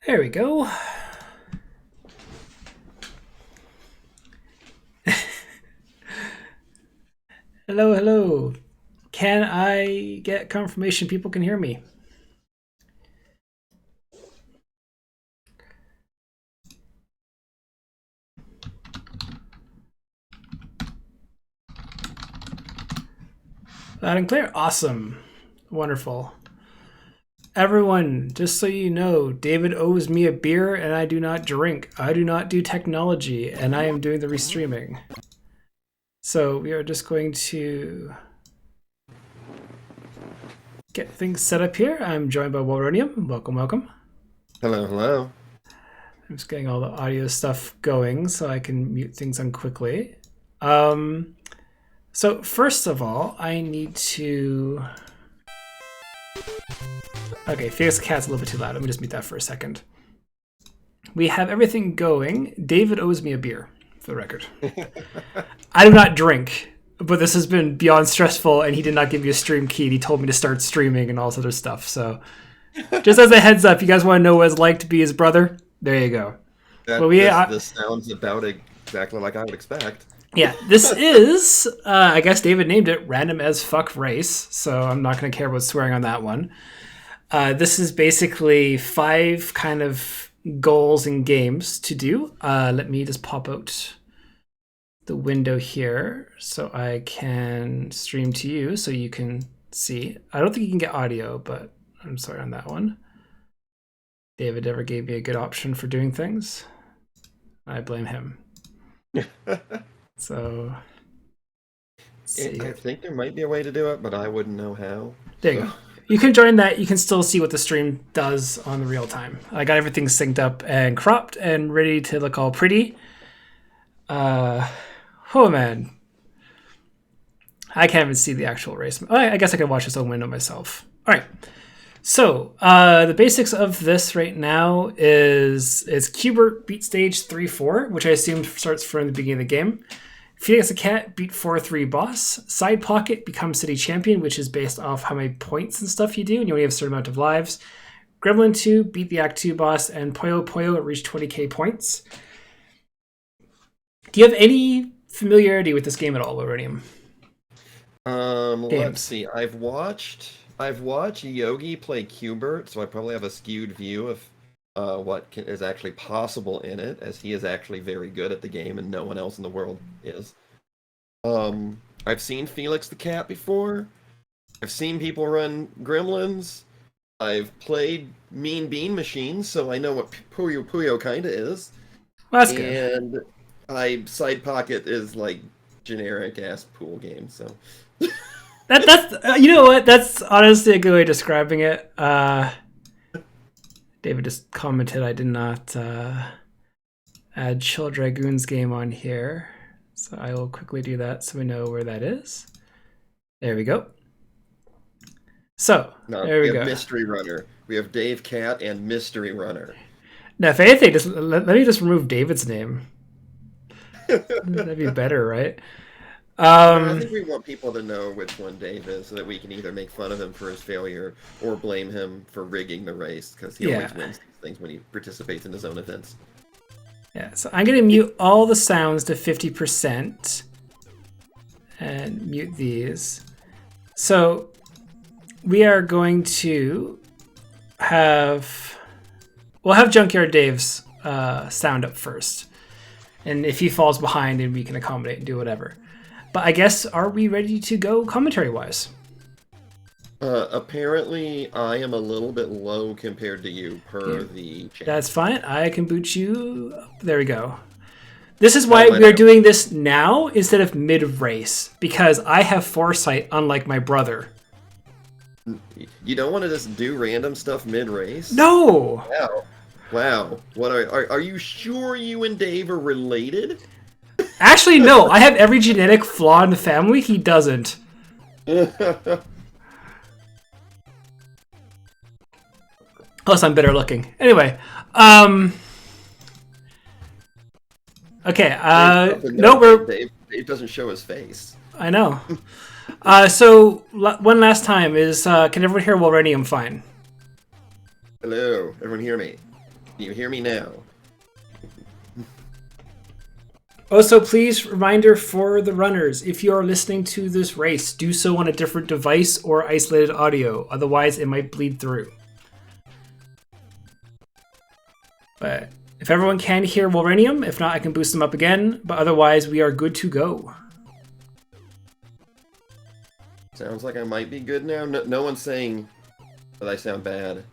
There we go. Hello, hello. Can I get confirmation people can hear me? Loud and clear. Awesome. Wonderful. Everyone, just so you know, David owes me a beer and I do not drink. I do not do technology and I am doing the restreaming. So we are just going to get things set up here. I'm joined by Wolverinium. Welcome, welcome. Hello, hello. I'm just getting all the audio stuff going so I can mute things on quickly. So first of all, I need to... Okay, Felix the Cat's a little bit too loud. Let me just mute that for a second. We have everything going. David owes me a beer, for the record. I do not drink, but this has been beyond stressful, and he did not give me a stream key. He told me to start streaming and all this other stuff. So just as a heads up, you guys want to know what it's like to be his brother? There you go. This sounds about exactly like I would expect. Yeah, this is, I guess David named it Random as Fuck Race, so I'm not going to care about swearing on that one. This is basically 5 kind of goals and games to do. Let me just pop out the window here so I can stream to you so you can see. I don't think you can get audio, but I'm sorry on that one. David never gave me a good option for doing things. I blame him. So, I think there might be a way to do it, but I wouldn't know how. There you go. You can join that. You can still see what the stream does on the real time. I got everything synced up and cropped and ready to look all pretty. Oh man. I can't even see the actual race. I guess I can watch this own window myself. All right. So the basics of this right now is Qbert beat stage 3-4, which I assume starts from the beginning of the game. Felix the Cat beat 4-3 boss. Side Pocket becomes city champion, which is based off how many points and stuff you do, and you only have a certain amount of lives. Gremlin 2 beat the Act 2 boss, and Puyo Puyo reached 20k points. Do you have any familiarity with this game at all, Lorenium? Let's see. I've watched Yogi play Qbert, so I probably have a skewed view of what is actually possible in it, as he is actually very good at the game and no one else in the world is. I've seen Felix the Cat before. I've seen people run Gremlins. I've played Mean Bean Machines, so I know what Puyo Puyo kinda is. Well, that's good. And Side Pocket is like generic ass pool game, so That's you know what? That's honestly a good way of describing it. David just commented I did not add Chill Dragoon's game on here. So I will quickly do that so we know where that is. There we go. So, there we go. Mystery Runner. We have Dave Cat and Mystery Runner. Now, if anything, let me just remove David's name. That'd be better, right? I think we want people to know which one Dave is so that we can either make fun of him for his failure or blame him for rigging the race, because he always wins these things when he participates in his own events. Yeah, so I'm going to mute all the sounds to 50% and mute these. So we are going to we'll have Junkyard Dave's sound up first. And if he falls behind, then we can accommodate and do whatever. But I guess, are we ready to go commentary-wise? Apparently, I am a little bit low compared to you per the chat. That's fine. I can boot you. There we go. This is why we're doing this now instead of mid-race, because I have foresight, unlike my brother. You don't want to just do random stuff mid-race? No! Wow. What are you sure you and Dave are related? Actually, no. I have every genetic flaw in the family. He doesn't. Plus, I'm better looking. Anyway, okay. No, Dave doesn't show his face. I know. So one last time is can everyone hear Wolverinium fine? Hello, everyone hear me? You hear me now? Also, please, reminder for the runners, if you are listening to this race, do so on a different device or isolated audio. Otherwise, it might bleed through. But if everyone can hear Wolranium, if not, I can boost them up again. But otherwise, we are good to go. Sounds like I might be good now. No one's saying that I sound bad.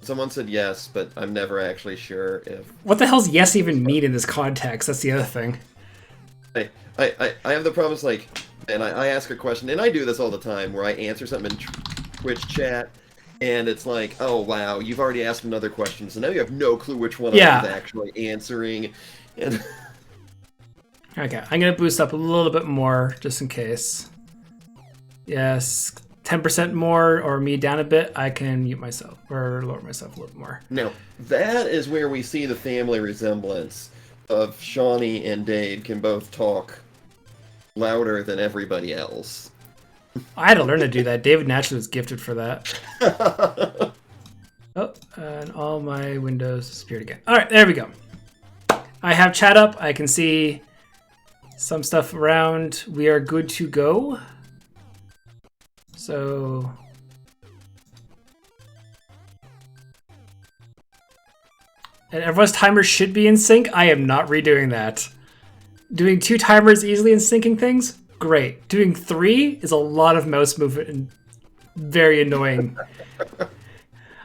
Someone said yes, but I'm never actually sure if... What the hell's yes even mean in this context? That's the other thing. I have the problems, like, and I ask a question, and I do this all the time, where I answer something in Twitch chat, and it's like, oh wow, you've already asked another question, so now you have no clue which one I was actually answering. And okay, I'm gonna boost up a little bit more, just in case. Yes, 10% more, or me down a bit, I can mute myself, or lower myself a little more. Now, that is where we see the family resemblance of Shawnee and Dade can both talk louder than everybody else. I had to learn to do that. David naturally was gifted for that. Oh, and all my windows disappeared again. All right, there we go. I have chat up. I can see some stuff around. We are good to go. So... and everyone's timers should be in sync. I am not redoing that. Doing 2 timers easily and syncing things? Great. Doing 3 is a lot of mouse movement and very annoying.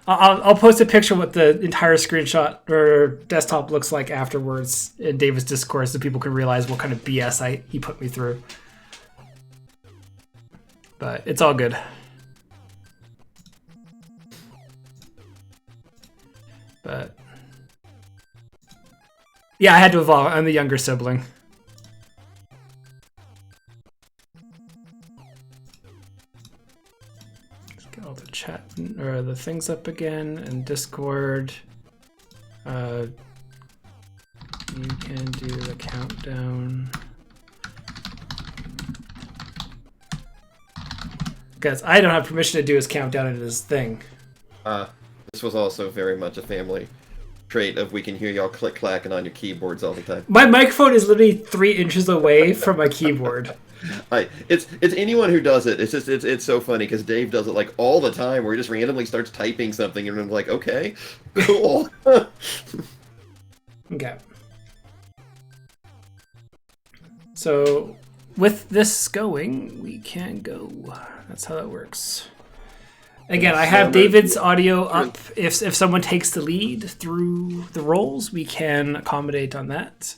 I'll post a picture of what the entire screenshot or desktop looks like afterwards in David's Discord so people can realize what kind of BS he put me through. But it's all good. But... yeah, I had to evolve. I'm the younger sibling. Let's get all the chat or the things up again and Discord. You can do the countdown. Because I don't have permission to do his countdown in his thing. This was also very much a family trait of we can hear y'all click-clacking on your keyboards all the time. My microphone is literally 3 inches away from my keyboard. It's anyone who does it. It's just it's so funny because Dave does it like all the time, where he just randomly starts typing something, and I'm like, okay, cool. Okay. So with this going, we can go. That's how that works. Again, I have David's audio up. If someone takes the lead through the rolls, we can accommodate on that.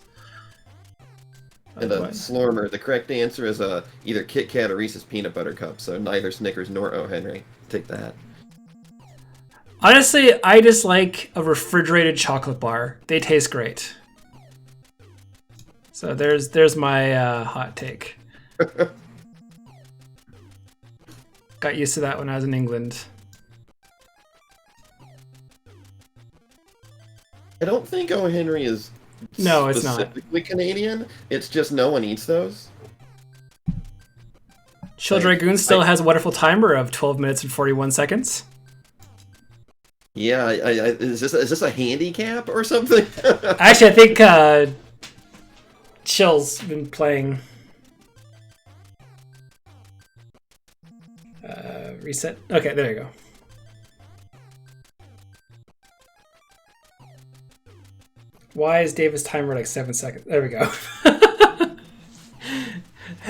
And Slormer, the correct answer is either Kit Kat or Reese's Peanut Butter Cup, so neither Snickers nor O. Henry. Take that. Honestly, I just like a refrigerated chocolate bar. They taste great. So there's my hot take. Got used to that when I was in England. I don't think O. Henry is it's not specifically Canadian. It's just no one eats those. Chill Dragoon still has a wonderful timer of 12 minutes and 41 seconds. Yeah, is this a handicap or something? Actually, I think Chill's been playing. Reset. Okay, there you go. Why is David's timer like 7 seconds? There we go.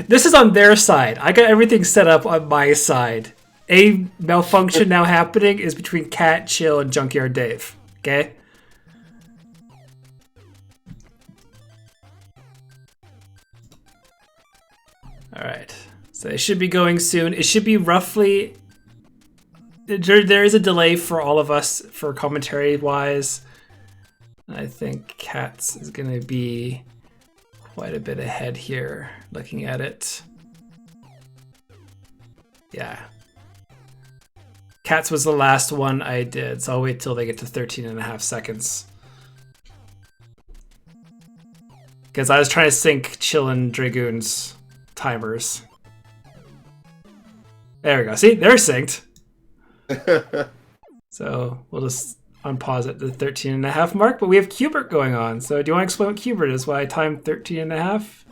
This is on their side. I got everything set up on my side. A malfunction now happening is between Cat, Chill, and Junkyard Dave. Okay? Alright. So it should be going soon. It should be roughly... There is a delay for all of us for commentary-wise. I think Cats is going to be quite a bit ahead here, looking at it. Yeah. Cats was the last one I did, so I'll wait till they get to 13.5 seconds. Because I was trying to sync Chill and Dragoon's timers. There we go. See, they're synced. So we'll just on pause at the 13.5 mark, but we have Qbert going on. So do you want to explain what Qbert is? Why I timed 13.5?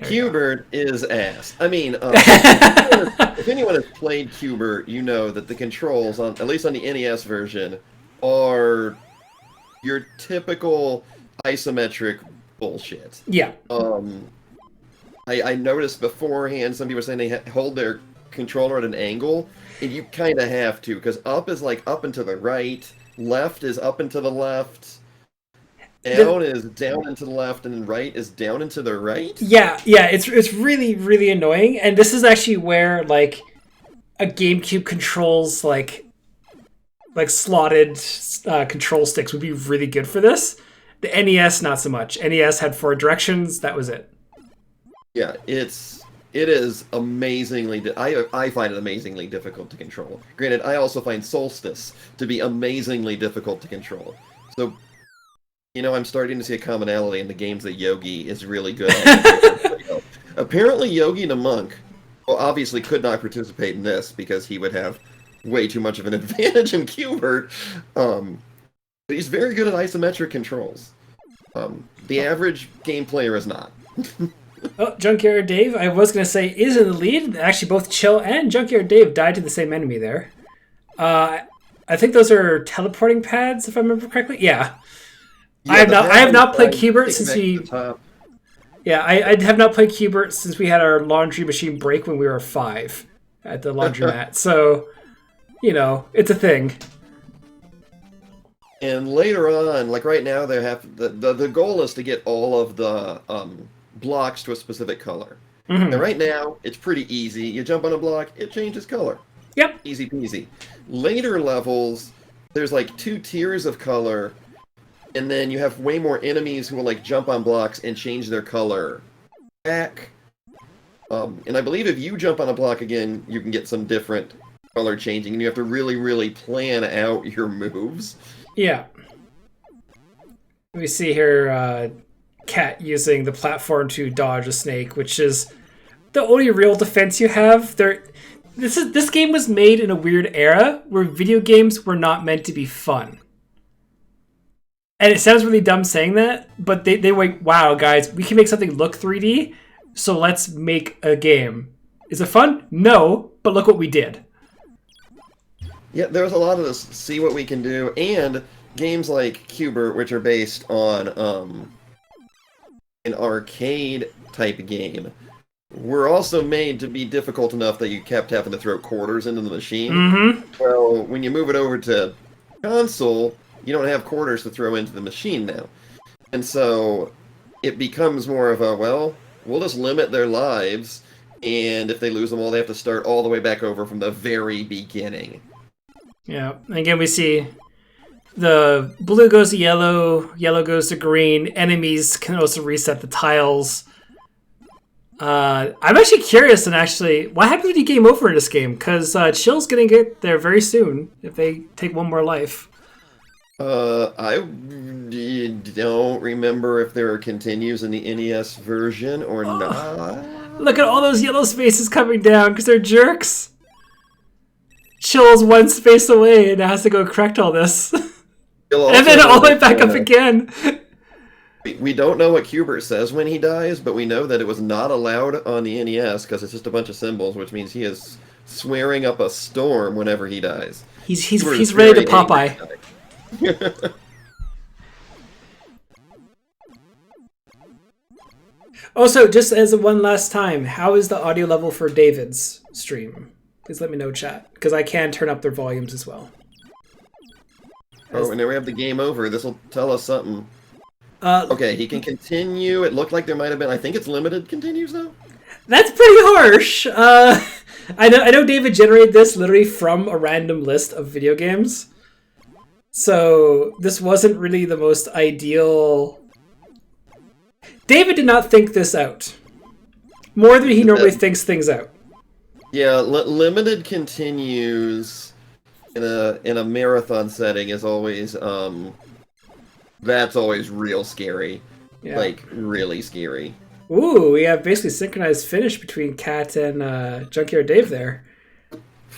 Qbert is ass. I mean, if anyone has played Qbert, you know that the controls, on at least on the NES version, are your typical isometric bullshit. Yeah. I noticed beforehand some people were saying they hold their controller at an angle, and you kind of have to, because up is like up and to the right, left is up and to the left, down is down and to the left, and then right is down and to the right. Yeah, it's really, really annoying, and this is actually where like a GameCube controls like slotted control sticks would be really good for this. The NES, not so much. NES had 4 directions. That was it. Yeah, it is amazingly. I find it amazingly difficult to control. Granted, I also find Solstice to be amazingly difficult to control. So, I'm starting to see a commonality in the games that Yogi is really good at. Apparently, Yogi the Monk, well, obviously could not participate in this because he would have way too much of an advantage in Qbert. But he's very good at isometric controls. The average game player is not. Oh, Junkyard Dave, I was going to say, is in the lead. Actually, both Chill and Junkyard Dave died to the same enemy there. I think those are teleporting pads, if I remember correctly. Yeah. I have not played Qbert since we... Yeah, I have not played Qbert since we had our laundry machine break when we were 5 at the laundromat. So, it's a thing. And later on, like right now, they have the goal is to get all of the blocks to a specific color. Mm-hmm. And right now, it's pretty easy. You jump on a block, it changes color. Yep. Easy peasy. Later levels, there's like 2 tiers of color, and then you have way more enemies who will like jump on blocks and change their color back. And I believe if you jump on a block again, you can get some different color changing, and you have to really, really plan out your moves. Yeah. We see here Cat using the platform to dodge a snake, which is the only real defense you have. This game was made in a weird era where video games were not meant to be fun. And it sounds really dumb saying that, but they went, wow, guys, we can make something look 3D, so let's make a game. Is it fun? No, but look what we did. Yeah, there was a lot of this, see what we can do, and games like Qbert, which are based on an arcade-type game, were also made to be difficult enough that you kept having to throw quarters into the machine. Mm-hmm. Well, when you move it over to console, you don't have quarters to throw into the machine now. And so it becomes more of a, well, we'll just limit their lives, and if they lose them all, they have to start all the way back over from the very beginning. Yeah, again, we see the blue goes to yellow, yellow goes to green. Enemies can also reset the tiles. I'm actually curious, and actually, what happens when you game over in this game? Because Chill's going to get there very soon if they take one more life. I don't remember if there are continues in the NES version or not. Look at all those yellow spaces coming down because they're jerks. Chill's 1 space away and has to go correct all this. And then all the way back up again. We don't know what Qbert says when he dies, but we know that it was not allowed on the NES because it's just a bunch of symbols, which means he is swearing up a storm whenever he dies. He's ready to Popeye. Also, just as one last time, how is the audio level for David's stream? Please let me know, chat, because I can turn up their volumes as well. Oh, and there we have the game over. This will tell us something. Okay, he can continue. It looked like there might have been. I think it's limited continues though. That's pretty harsh. I know David generated this literally from a random list of video games. So this wasn't really the most ideal. David did not think this out. More than he normally thinks things out. Yeah, limited continues in a marathon setting is always that's always real scary. Yeah. Like really scary. Ooh, we have basically synchronized finish between Kat and Junkyard Dave there.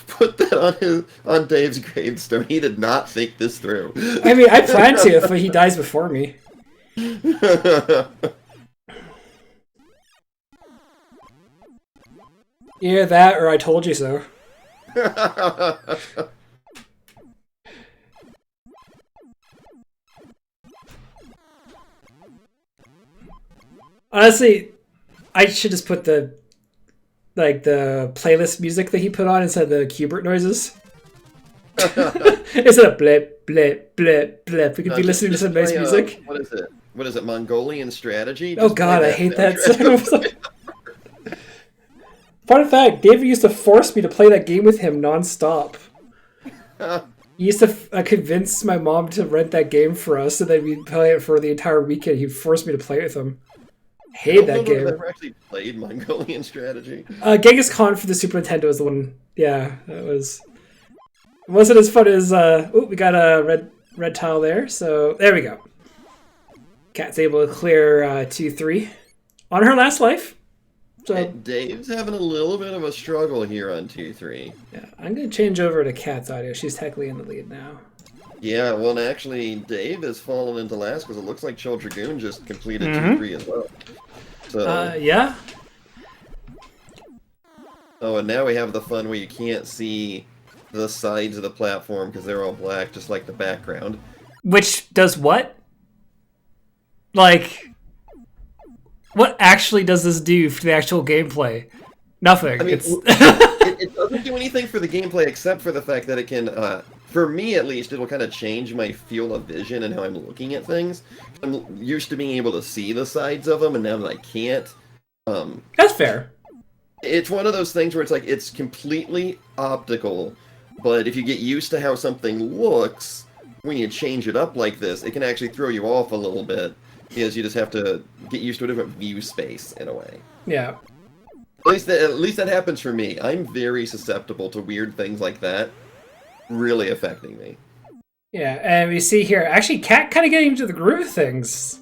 put that on Dave's gravestone. He did not think this through. I mean, I plan to if he dies before me. Either that or I told you so. Honestly, I should just put the playlist music that he put on instead of the Qbert noises. Instead of blip, blip, blip, blip. We could be listening to some nice music. What is it? What is it? Mongolian strategy? Oh god, I hate that song. Fun fact, David used to force me to play that game with him non-stop. He used to convince my mom to rent that game for us, and then we'd play it for the entire weekend. He'd force me to play with him. Hate that game. I've never actually played Mongolian strategy. Genghis Khan for the Super Nintendo was the one. Yeah, that was. It wasn't as fun as. Oh, we got a red tile there. So there we go. Cat's able to clear 2-3 on her last life. So Dave's having a little bit of a struggle here on 2-3. Yeah, I'm gonna change over to Cat's audio. She's technically in the lead now. Yeah, well, and actually, Dave has fallen into last because it looks like Chill Dragoon just completed 2-3 as well. So, yeah. Oh, and now we have the fun where you can't see the sides of the platform because they're all black, just like the background. Which does what? Like, what actually does this do for the actual gameplay? Nothing. I mean, it doesn't do anything for the gameplay except for the fact that it can, for me at least, it'll kind of change my field of vision and how I'm looking at things. I'm used to being able to see the sides of them, and now that I can't. That's fair. It's one of those things where it's like, it's completely optical, but if you get used to how something looks, when you change it up like this, it can actually throw you off a little bit, because you just have to get used to a different view space, in a way. Yeah. At least that happens for me. I'm very susceptible to weird things like that really affecting me. Yeah, and we see here, actually, Cat kind of getting into the groove of things.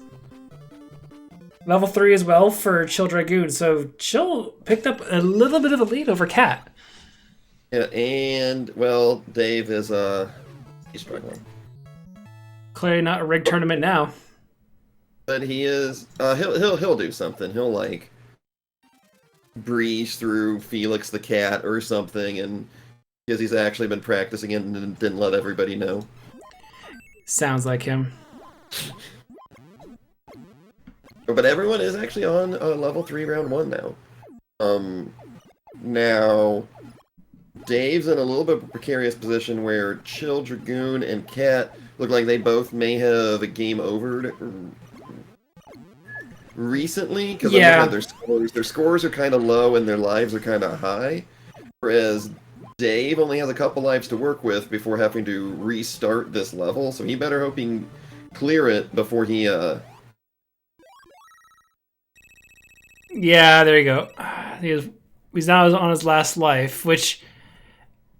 Level 3 as well for Chill Dragoon, so Chill picked up a little bit of a lead over Cat. Yeah, and, well, Dave is, he's struggling. Clearly not a rigged tournament now. But he is, he'll do something. He'll, like, breeze through Felix the cat or something, and because he's actually been practicing it and didn't let everybody know. Sounds like him. But everyone is actually on level 3 round 1 now. Now, Dave's in a little bit of a precarious position where Chill Dragoon and Cat look like they both may have a game over recently, because their scores are kind of low and their lives are kind of high, whereas Dave only has a couple lives to work with before having to restart this level, so he better hope he can clear it before he Yeah, there you go. He's now on his last life, which,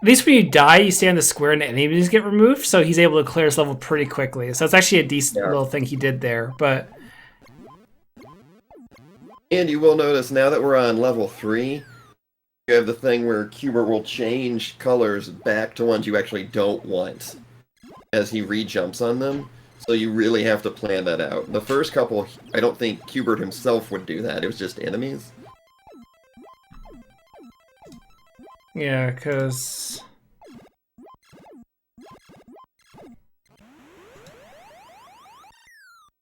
at least when you die, you stay on the square and enemies get removed, so he's able to clear his level pretty quickly. So it's actually a decent little thing he did there, but... And you will notice, now that we're on level 3, you have the thing where Qbert will change colors back to ones you actually don't want as he re-jumps on them. So you really have to plan that out. The first couple, I don't think Qbert himself would do that. It was just enemies. Yeah, because...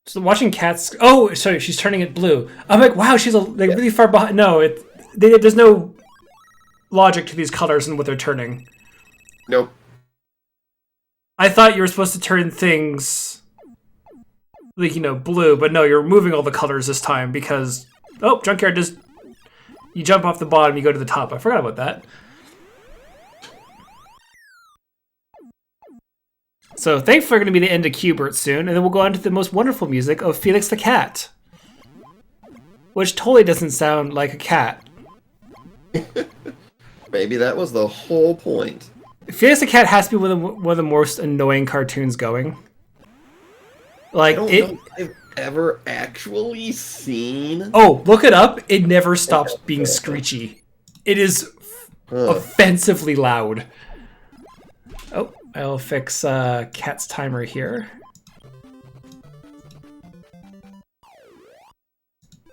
So watching Cats... Oh, sorry, she's turning it blue. I'm like, wow, she's really far behind. No, there's no logic to these colors and what they're turning. Nope. I thought you were supposed to turn things... like, blue, but no, you're removing all the colors this time because, Junkyard just, you jump off the bottom, you go to the top. I forgot about that. So thankfully we're going to be the end of Qbert soon, and then we'll go on to the most wonderful music of Felix the Cat. Which totally doesn't sound like a cat. Maybe that was the whole point. Felix the Cat has to be one of the most annoying cartoons going. Like, I don't know if I've ever actually seen... Oh, look it up. It never stops being screechy. It is Huh. offensively loud. Oh, I'll fix Cat's timer here.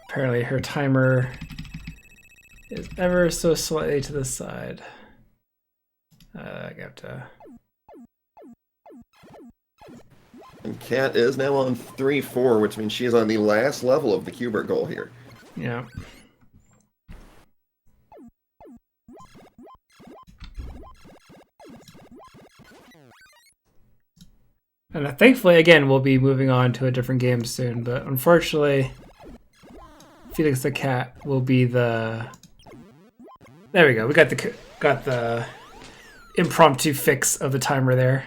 Apparently her timer is ever so slightly to the side. I got to... And Cat is now on 3-4, which means she is on the last level of the Q*bert goal here. Yeah. And thankfully, again, we'll be moving on to a different game soon, but unfortunately, Felix the Cat will be the... There we go. We got the impromptu fix of the timer there.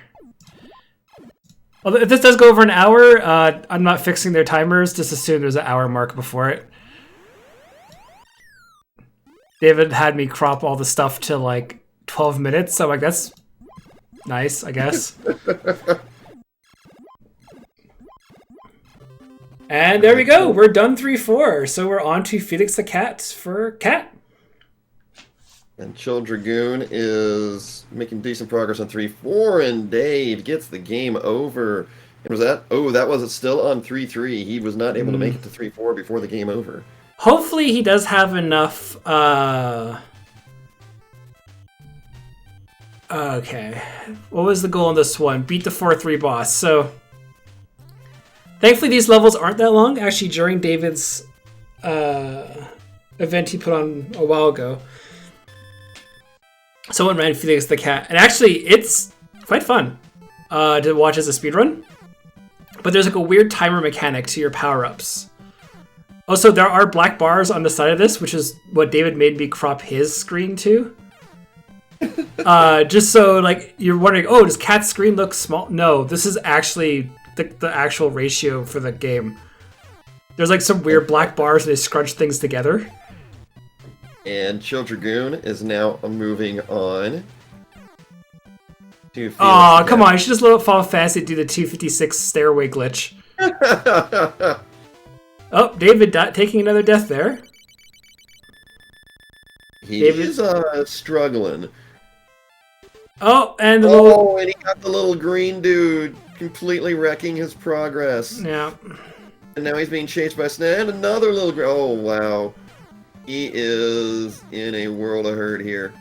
Although if this does go over an hour, I'm not fixing their timers. Just assume there's an hour mark before it. David had me crop all the stuff to like 12 minutes, so I'm like, that's nice, I guess. And there we go. We're done 3-4. So we're on to Felix the Cat for Cat. And Chill Dragoon is making decent progress on 3-4, and Dave gets the game over. And was that? Oh, that was it still on 3-3. He was not able to make it to 3-4 before the game over. Hopefully he does have enough... Okay. What was the goal on this one? Beat the 4-3 boss. So... Thankfully, these levels aren't that long. Actually, during David's event he put on a while ago, someone ran Felix the Cat. And actually, it's quite fun to watch as a speedrun. But there's like a weird timer mechanic to your power-ups. Also, there are black bars on the side of this, which is what David made me crop his screen to. Just so like you're wondering, oh, does Cat's screen look small? No, this is actually... the actual ratio for the game. There's like some weird black bars and they scrunch things together. And Chill Dragoon is now moving on to... Aw, come on. You should just let Final Fantasy do the 256 stairway glitch. Oh, David taking another death there. He's struggling. Oh, and and he got the little green dude completely wrecking his progress. Yeah. And now he's being chased by Snap and another little... Oh, wow. He is in a world of hurt here.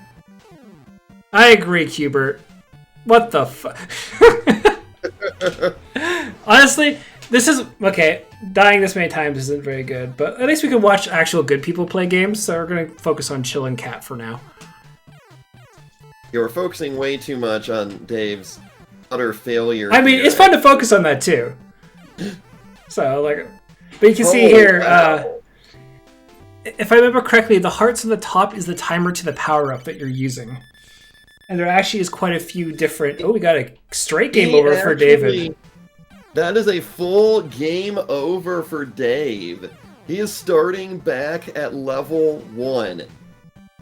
I agree, Q*bert. What the fuck? Honestly, this is... Okay, dying this many times isn't very good, but at least we can watch actual good people play games, so we're going to focus on Chill and Cat for now. You're focusing way too much on Dave's utter failure. I mean, it's fun to focus on that, too. So, like... But you can see here... Wow. If I remember correctly, the hearts on the top is the timer to the power-up that you're using. And there actually is quite a few different... Oh, we got a straight game over for David. That is a full game over for Dave. He is starting back at level 1.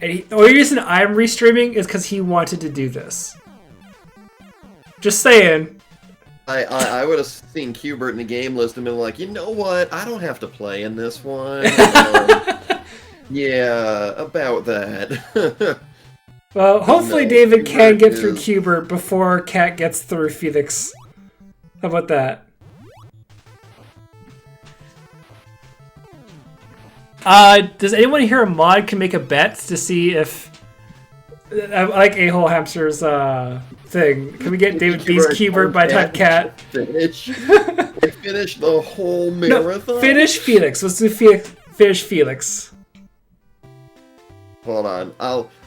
And the only reason I'm restreaming is because he wanted to do this. Just saying. I would have seen Q*bert in the game list and been like, you know what? I don't have to play in this one. Yeah, about that. Well, hopefully David can get through Q*bert before Cat gets through Felix. How about that? Does anyone here a mod can make a bet to see if... I like A-Hole Hamster's thing. Can we get David beats Q*bert by time Cat? Finish the whole marathon? No, finish Felix. Let's do finish Felix. Hold on.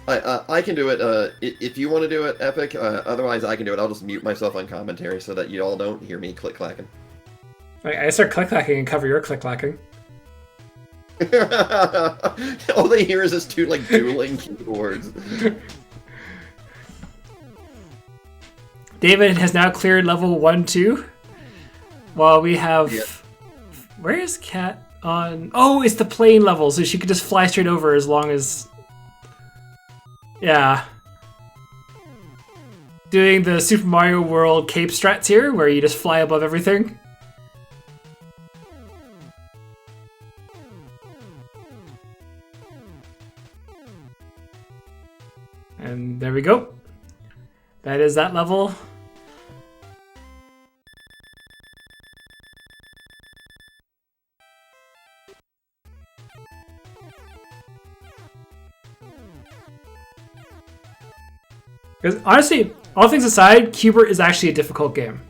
I can do it. If you want to do it, Epic. Otherwise, I can do it. I'll just mute myself on commentary so that you all don't hear me click-clacking. I start click-clacking and cover your click-clacking. All they hear is this two like dueling keyboards. David has now cleared level 1-2. While we have... Yep. Where is Cat on... Oh, it's the plane level, so she could just fly straight over as long as... Yeah. Doing the Super Mario World cape strats here, where you just fly above everything. And there we go. That is that level. Because honestly, all things aside, Qbert is actually a difficult game.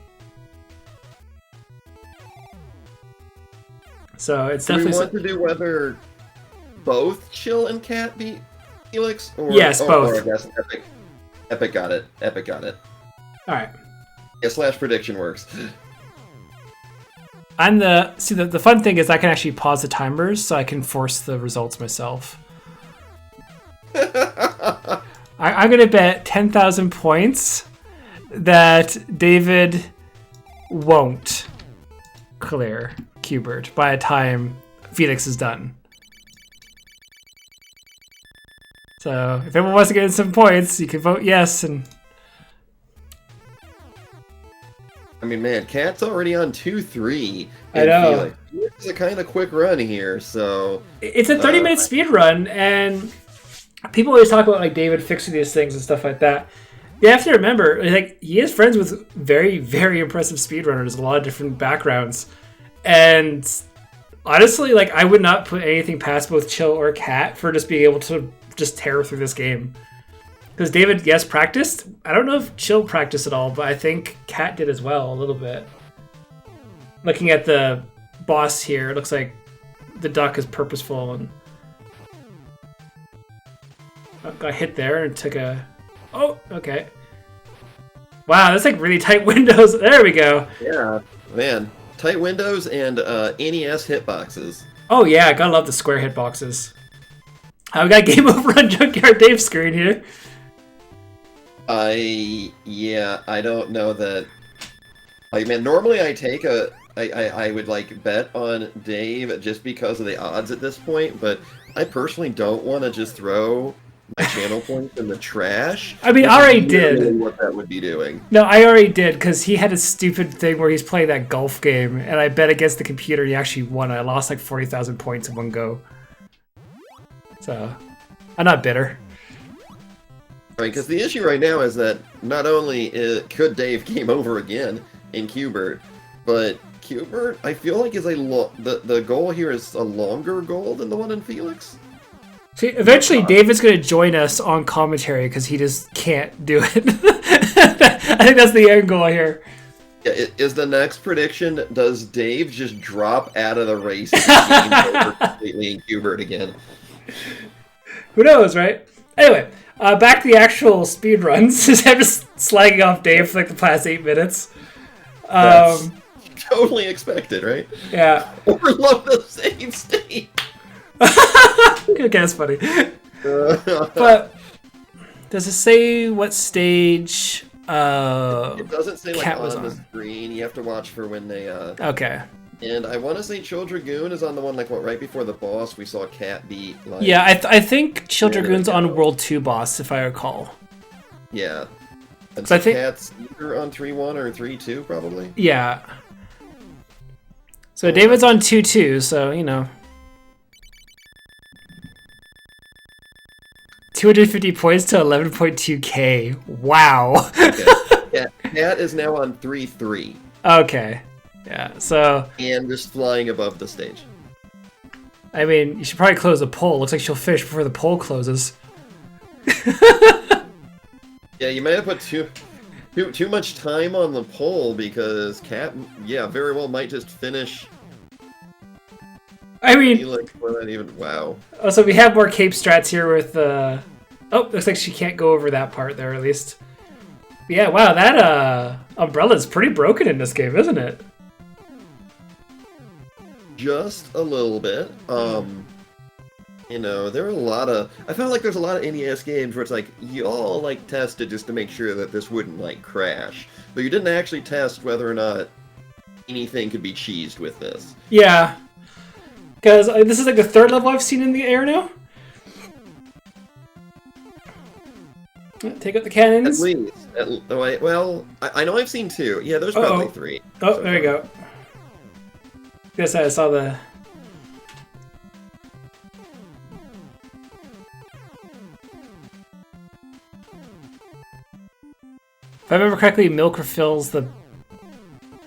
So it's definitely. Do we want to do whether both Chill and Cat beat Felix? Or, yes, both. Or I guess Epic. Epic got it. Epic got it. All right. Yeah, slash prediction works. I'm the the fun thing is I can actually pause the timers so I can force the results myself. I'm gonna bet 10,000 points that David won't clear Qbert by the time Felix is done. So if everyone wants to get in some points, you can vote yes. And I mean, man, Cat's already on 2-3. I know. It's a kind of quick run here, so it's a 30-minute speed run, and people always talk about like David fixing these things and stuff like that. You have to remember, like, he is friends with very, very impressive speedrunners, a lot of different backgrounds, and honestly, like, I would not put anything past both Chill or Cat for just being able to just tear through this game. Because David, yes, practiced. I don't know if Chill practiced at all, but I think Cat did as well a little bit. Looking at the boss here, it looks like the duck is purposeful and got hit there and took a... Oh, okay. Wow, that's like really tight windows. There we go. Yeah, man. Tight windows and NES hitboxes. Oh yeah, I gotta love the square hitboxes. We got game over on Junkyard Dave's screen here. I don't know that... Like, man, normally I would, like, bet on Dave just because of the odds at this point, but I personally don't want to just throw my channel points in the trash. I mean, I already did. What that would be doing. No, I already did, because he had a stupid thing where he's playing that golf game, and I bet against the computer, and he actually won. I lost like 40,000 points in one go. So, I'm not bitter. Right, because the issue right now is that not only could Dave game over again in Qbert, but Qbert, I feel like is the goal here is a longer goal than the one in Felix. See, eventually David's going to join us on commentary because he just can't do it. I think that's the end goal here. Yeah, is the next prediction, does Dave just drop out of the race and game over completely in Qbert again? Who knows, right? Anyway, back to the actual speed runs. I'm just slagging off Dave for like the past 8 minutes. Totally expected, right? Yeah. Overload the save state. Okay, that's funny. But does it say what stage it doesn't say like Cat on was the on? screen. You have to watch for when they Okay. And I want to say Chill Dragoon is on the one like what right before the boss we saw Cat beat. Like, Yeah, I think Chill Dragoon's on World 2 boss, if I recall. Yeah. And So I so think Cat's either on 3-1 or 3-2 probably. Yeah. So David's on 2-2, so you know. 250 points to 11.2k. Wow. Okay. Cat is now on 3-3. Okay. Yeah, so... And just flying above the stage. I mean, you should probably close the poll. Looks like she'll finish before the poll closes. Yeah, you may have put too much time on the poll because Cat, yeah, very well might just finish. I mean... Like, well, not even, wow. Oh, so we have more cape strats here with... Oh, looks like she can't go over that part there, at least. But yeah, wow, that umbrella's pretty broken in this game, isn't it? Just a little bit. You know, there are a lot of... I felt like there's a lot of NES games where it's like, you all, like, tested just to make sure that this wouldn't, like, crash. But you didn't actually test whether or not anything could be cheesed with this. Yeah. Because this is, like, the third level I've seen in the air now. Take out the cannons. At least. Well, I know I've seen 2. Yeah, there's probably 3. Oh, there you go. Guess I saw the... If I remember correctly, Milk refills the...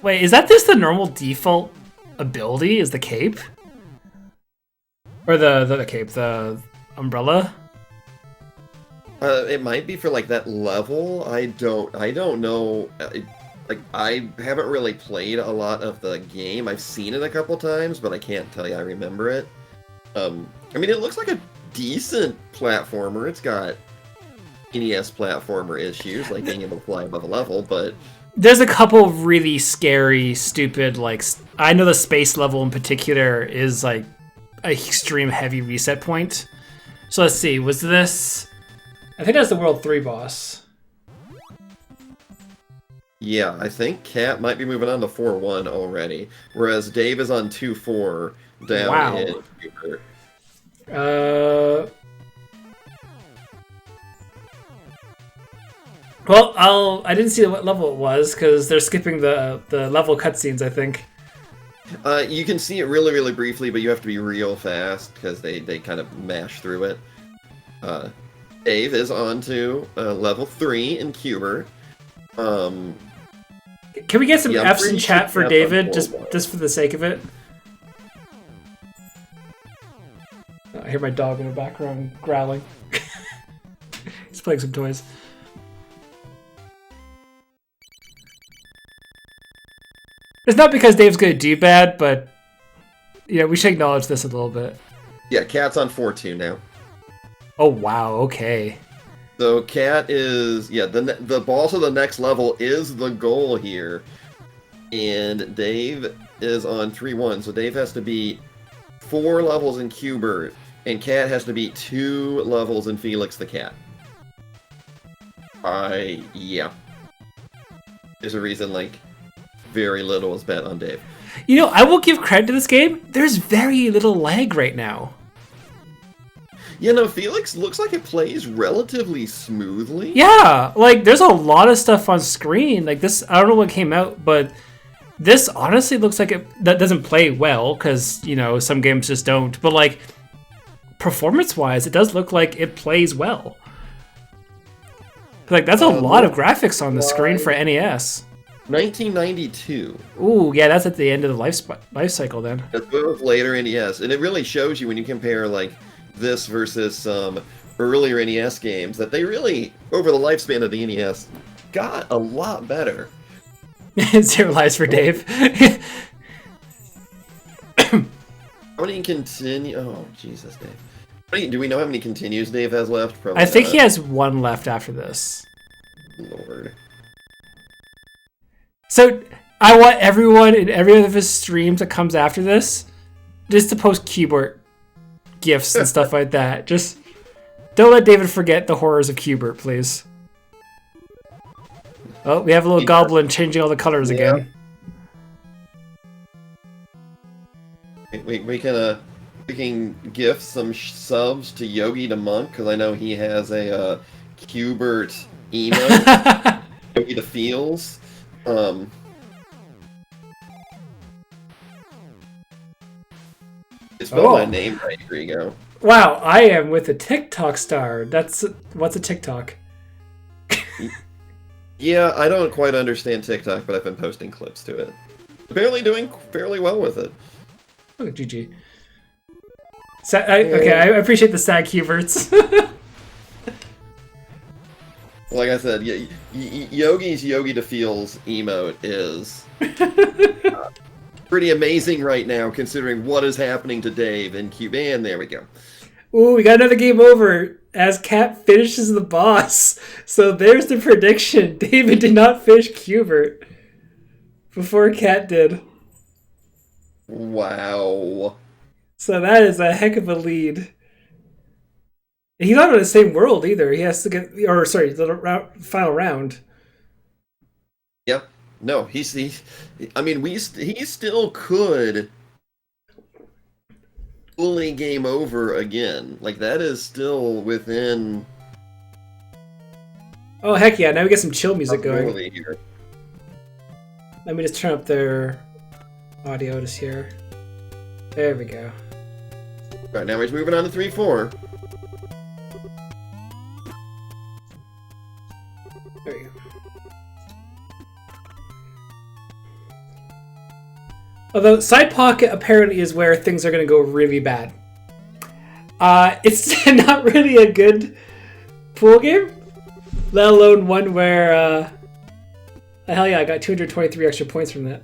Wait, is that just the normal default ability? Is the cape? Or the cape, the umbrella? It might be for like that level. I don't know. Like I haven't really played a lot of the game. I've seen it a couple times, but I can't tell you I remember it. I mean, it looks like a decent platformer. It's got NES platformer issues, like being able to fly above a level, but there's a couple really scary, stupid, like, I know the space level in particular is like an extreme heavy reset point. So let's see, was this... I think that's the World 3 boss. yeah, I think Cat might be moving on to 4-1 already, whereas Dave is on 2-4 down Wow. in Cooper. Well, I didn't see what level it was because they're skipping the level cutscenes, I think. You can see it really, really briefly, but you have to be real fast because they kind of mash through it. Dave is on to level 3 in Cuber. Can we get some Yeah, I'm F's in pretty chat sure for Cat's on David, 4-1. just for the sake of it? Oh, I hear my dog in the background growling. He's playing some toys. It's not because Dave's gonna do bad, but yeah, we should acknowledge this a little bit. Yeah, Cat's on 4-2 now. Oh wow, okay. So Cat is, yeah, the boss of the next level is the goal here. And Dave is on 3-1, so Dave has to beat 4 levels in Cubert, and Cat has to beat 2 levels in Felix the Cat. Yeah. There's a reason, like, very little is bet on Dave. You know, I will give credit to this game. There's very little lag right now. Yeah, no, Felix looks like it plays relatively smoothly. Yeah, like there's a lot of stuff on screen. Like this, I don't know what came out, but this honestly looks like that doesn't play well because, you know, some games just don't. But like performance-wise, it does look like it plays well. Like that's a lot of graphics on the screen for NES. 1992. Ooh, yeah, that's at the end of the life cycle then. That's both later NES, and it really shows you when you compare like this versus some earlier NES games that they really, over the lifespan of the NES, got a lot better. 0 lives for Dave. How many continue? Oh, Jesus, Dave. Do we know how many continues Dave has left? Probably I think not. he has 1 left after this. Lord. So I want everyone in every one of his streams that comes after this just to post keyboard gifs and stuff like that. Just don't let David forget the horrors of Cubert, please. Oh, we have a little goblin changing all the colors again. We can gift some subs to Yogi the Monk because I know he has a Cubert emo. Yogi the Feels. It's spelled my name right. Here you go. Wow, I am with a TikTok star. What's a TikTok? Yeah, I don't quite understand TikTok, but I've been posting clips to it. Apparently doing fairly well with it. Oh, GG. Okay, I appreciate the sad Cuberts. Like I said, Yogi's Yogi to Feels emote is pretty amazing right now, considering what is happening to Dave and Cube. And there we go. Ooh, we got another game over as Cat finishes the boss. So there's the prediction. David did not finish Cubert before Cat did. Wow. So that is a heck of a lead. And he's not in the same world either. He has to get, the final round. Yep. No, he still could fully game over again. Like, that is still within... Oh, heck yeah. Now we get some chill music going. Here. Let me just turn up their audio just here. There we go. All right, now he's moving on to 3-4. There you go. Although Side Pocket apparently is where things are going to go really bad. It's not really a good pool game, let alone one where, hell yeah, I got 223 extra points from that.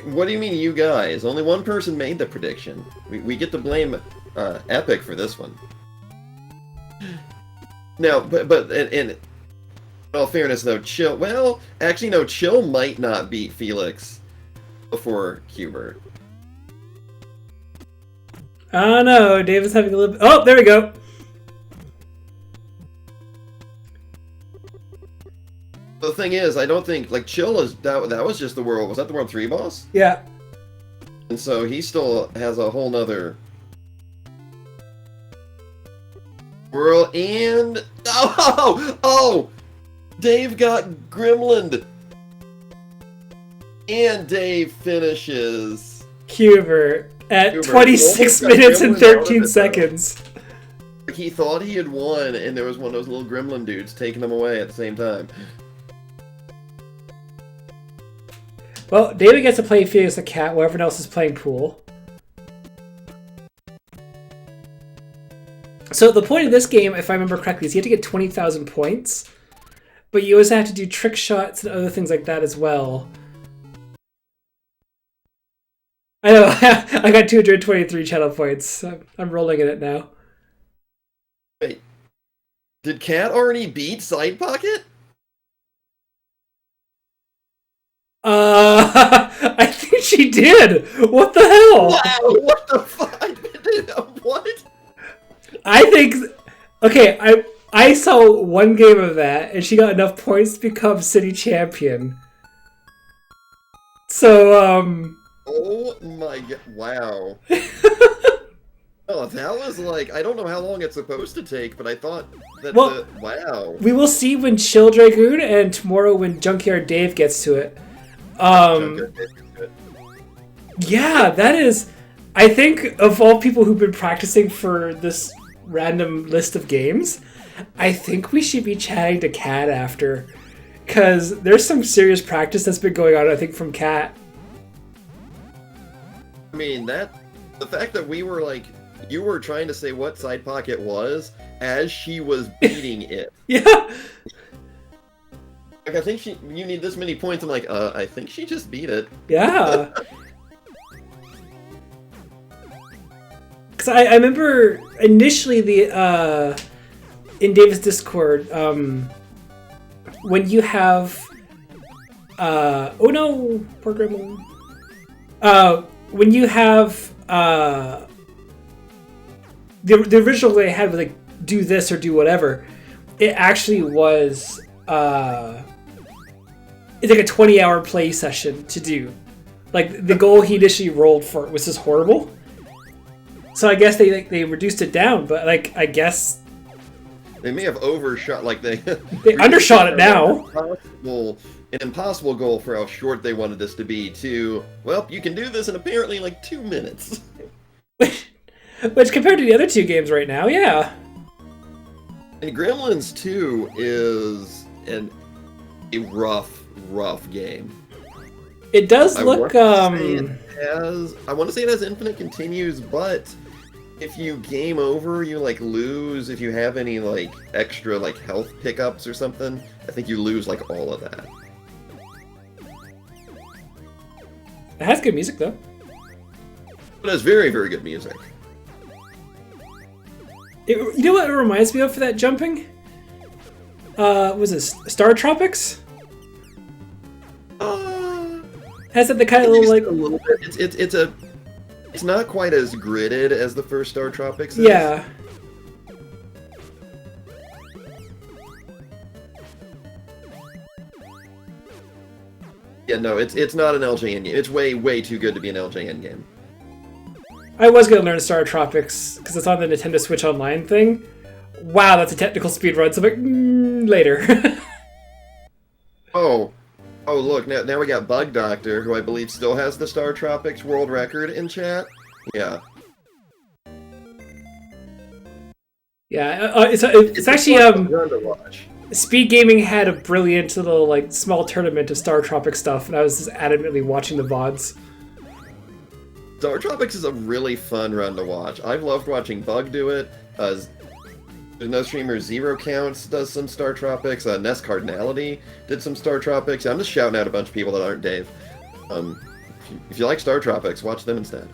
What do you mean, you guys? Only one person made the prediction. We get to blame Epic for this one. Now, but in all fairness, though, Chill... Well, actually, no, Chill might not beat Felix before Hubert. Oh no, David's having a little... Oh, there we go. The thing is, I don't think... Like, Chill is... That was just the World... Was that the World 3 boss? Yeah. And so he still has a whole nother... World and... Oh! Dave got Gremlin. And Dave finishes... Hubert at 26 minutes and 13 seconds. He thought he had won, and there was one of those little gremlin dudes taking him away at the same time. Well, David gets to play Felix the Cat while everyone else is playing pool. So the point of this game, if I remember correctly, is you have to get 20,000 points, but you also have to do trick shots and other things like that as well. I know, I got 223 channel points. I'm rolling in it now. Wait, did Cat already beat Side Pocket? I think she did. What the hell? Wow, what the fuck? What? I think... Okay, I saw one game of that, and she got enough points to become city champion. So, Oh my god, wow. Oh, that was like... I don't know how long it's supposed to take, but I thought that wow. We will see when Chill Dragoon, and tomorrow when Junkyard Dave gets to it. Yeah, that is... I think of all people who've been practicing for this random list of games, I think we should be chatting to Kat after. Because there's some serious practice that's been going on, I think, from Kat. I mean, the fact that we were like... You were trying to say what Side Pocket was as she was beating it. Yeah! Like, I think you need this many points. I'm like, I think she just beat it. Yeah. Because I remember initially in David's Discord, when you have, oh no, poor Gremlin. When you have, the original way I had was like, do this or do whatever. It actually was, it's like a 20-hour play session to do. Like, the goal he initially rolled for was just horrible. So I guess they reduced it down, but like I guess they may have overshot. Like they undershot it now. An impossible goal for how short they wanted this to be. To well, you can do this in apparently like 2 minutes. Which compared to the other two games right now, yeah. And Gremlins 2 is a rough game. It does look. I want to say it has infinite continues, but if you game over, you like lose. If you have any like extra like health pickups or something, I think you lose like all of that. It has good music though. It has very, very good music. You know what it reminds me of for that jumping? Was it Star Tropics? Has it the kind of little like a little bit? It's not quite as gridded as the first Star Tropics is. Yeah. Yeah, no, it's not an LJN game. It's way too good to be an LJN game. I was gonna learn Star Tropics because it's on the Nintendo Switch Online thing. Wow, that's a technical speed run. So I'm like, later. Oh, look, now we got Bug Doctor, who I believe still has the Star Tropics world record in chat. Yeah. Yeah, it's actually fun to watch. Speed Gaming had a brilliant little like small tournament of Star Tropics stuff, and I was just adamantly watching the VODs. Star Tropics is a really fun run to watch. I've loved watching Bug do it. There's no streamer, Zero Counts does some Star Tropics. Nest Cardinality did some Star Tropics. I'm just shouting out a bunch of people that aren't Dave. If you like Star Tropics, watch them instead.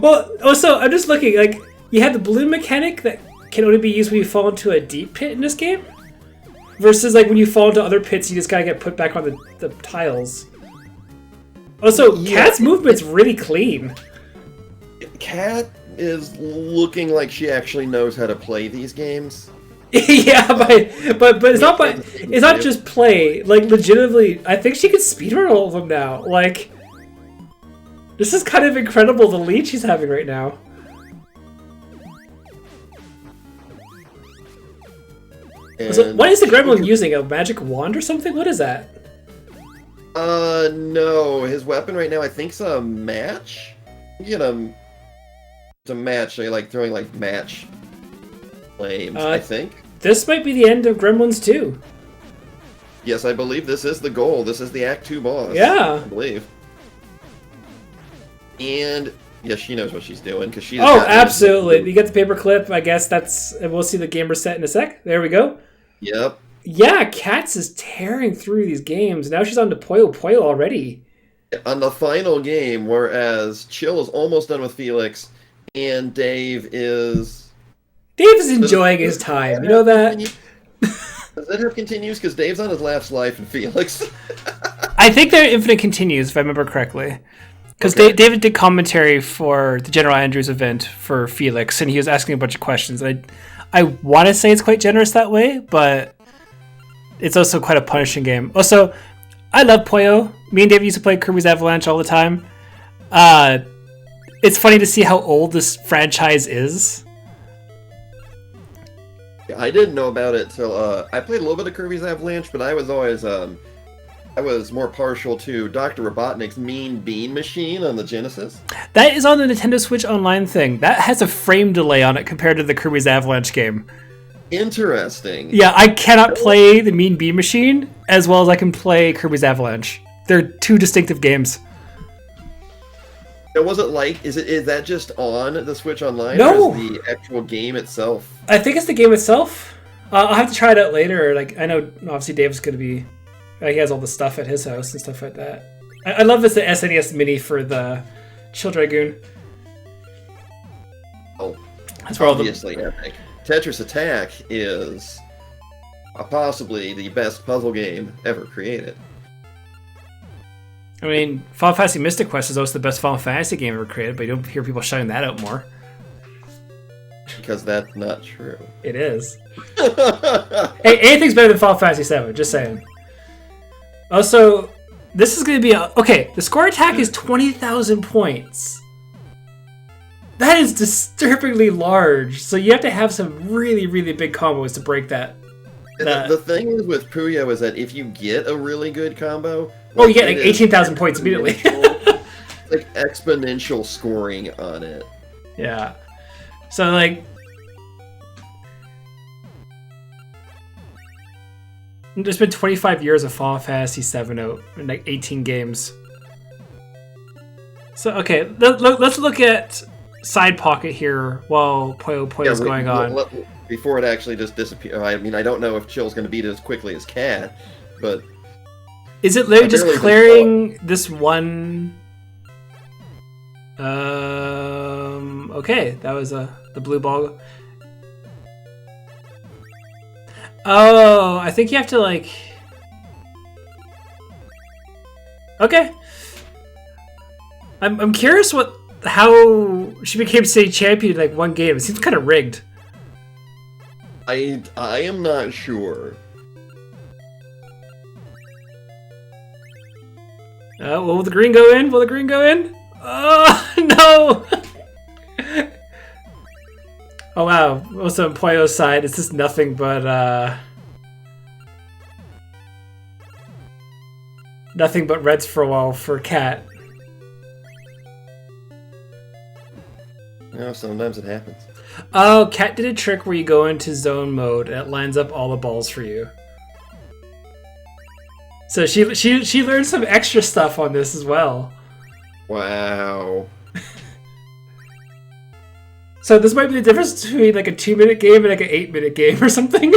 Well, also, I'm just looking, like, you have the balloon mechanic that can only be used when you fall into a deep pit in this game, versus, like, when you fall into other pits, you just gotta get put back on the tiles. Also, Kat's movement's really clean. Kat is looking like she actually knows how to play these games. Yeah, but it's not just play. Like, legitimately, I think she can speedrun all of them now. Like, this is kind of incredible, the lead she's having right now. So, what is the gremlin using? A magic wand or something? What is that? No. His weapon right now, I think, is a match. You know, it's a match. They like throwing like match flames, I think. This might be the end of Gremlins 2. Yes, I believe this is the goal. This is the Act 2 boss. Yeah. I believe. And yeah, she knows what she's doing because she's. Oh, absolutely! You get the paperclip. I guess that's. And we'll see the gamer set in a sec. There we go. Yep. Yeah, Katz is tearing through these games. Now she's on to Puyo Puyo already. On the final game, whereas Chill is almost done with Felix, and Dave is enjoying his time. You know that? Does that have continues? Because Dave's on his last life and Felix. I think they're infinite continues, if I remember correctly. Because David did commentary for the General Andrews event for Felix, and he was asking a bunch of questions. I want to say it's quite generous that way, but it's also quite a punishing game. Also, I love Puyo. Me and David used to play Kirby's Avalanche all the time. It's funny to see how old this franchise is. I didn't know about it till I played a little bit of Kirby's Avalanche, but I was always I was more partial to Dr. Robotnik's Mean Bean Machine on the Genesis. That is on the Nintendo Switch Online thing. That has a frame delay on it compared to the Kirby's Avalanche game. Interesting. Yeah, I cannot play the Mean Bean Machine as well as I can play Kirby's Avalanche. They're two distinctive games. Now, was it like, is that just on the Switch Online? No! Or is the actual game itself? I think it's the game itself. I'll have to try it out later. Like, I know, obviously, Dave's going to be... he has all the stuff at his house and stuff like that. I love this the SNES Mini for the Chill Dragoon. Oh, that's where obviously epic. Tetris Attack is possibly the best puzzle game ever created. I mean, Final Fantasy Mystic Quest is also the best Final Fantasy game ever created, but you don't hear people shouting that out more. Because that's not true. It is. Hey, anything's better than Final Fantasy VII, just saying. Also, this is going to be okay, the score attack is 20,000 points. That is disturbingly large, so you have to have some really, really big combos to break that. The thing is with Puyo is that if you get a really good combo... you get like 18,000 points immediately. Like exponential scoring on it. Yeah. So, like... There's been 25 years of Final Fantasy VII out, and like 18 games. So, okay, let's look at Side Pocket here while Puyo Puyo's going on. Before it actually just disappears. I mean, I don't know if Chill's going to beat it as quickly as Cat, but... Is it literally just clearing this one... Okay, that was the blue ball. Oh, I think you have to, like... Okay. I'm curious how she became state champion in, like, one game. It seems kind of rigged. I am not sure. Will the green go in? Will the green go in? Oh, no! Oh, wow. Also, on Puyo's side, it's just nothing but, nothing but reds for a while for Cat. Sometimes it happens. Oh, Cat did a trick where you go into zone mode and it lines up all the balls for you. So she learned some extra stuff on this as well. Wow. So this might be the difference between like a 2-minute game and like an 8-minute game or something.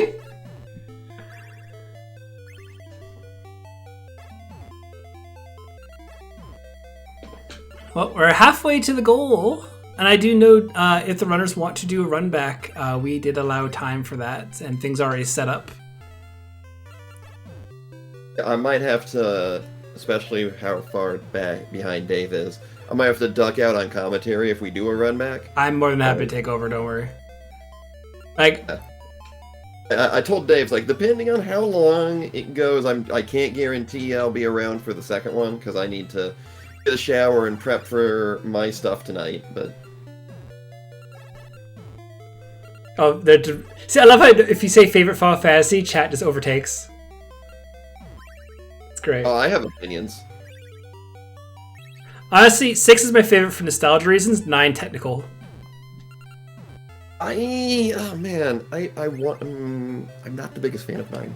Well, we're halfway to the goal. And I do know if the runners want to do a run back, we did allow time for that, and things are already set up. I might have to, especially how far back behind Dave is, I might have to duck out on commentary if we do a run back. I'm more than happy to take over, don't worry. Like, I told Dave, like, depending on how long it goes, I can't guarantee I'll be around for the second one, because I need to get a shower and prep for my stuff tonight, but... Oh, see, I love how if you say favorite Final Fantasy, chat just overtakes. It's great. Oh, I have opinions. Honestly, 6 is my favorite for nostalgia reasons, 9 technical. Oh man, I want, I'm not the biggest fan of 9.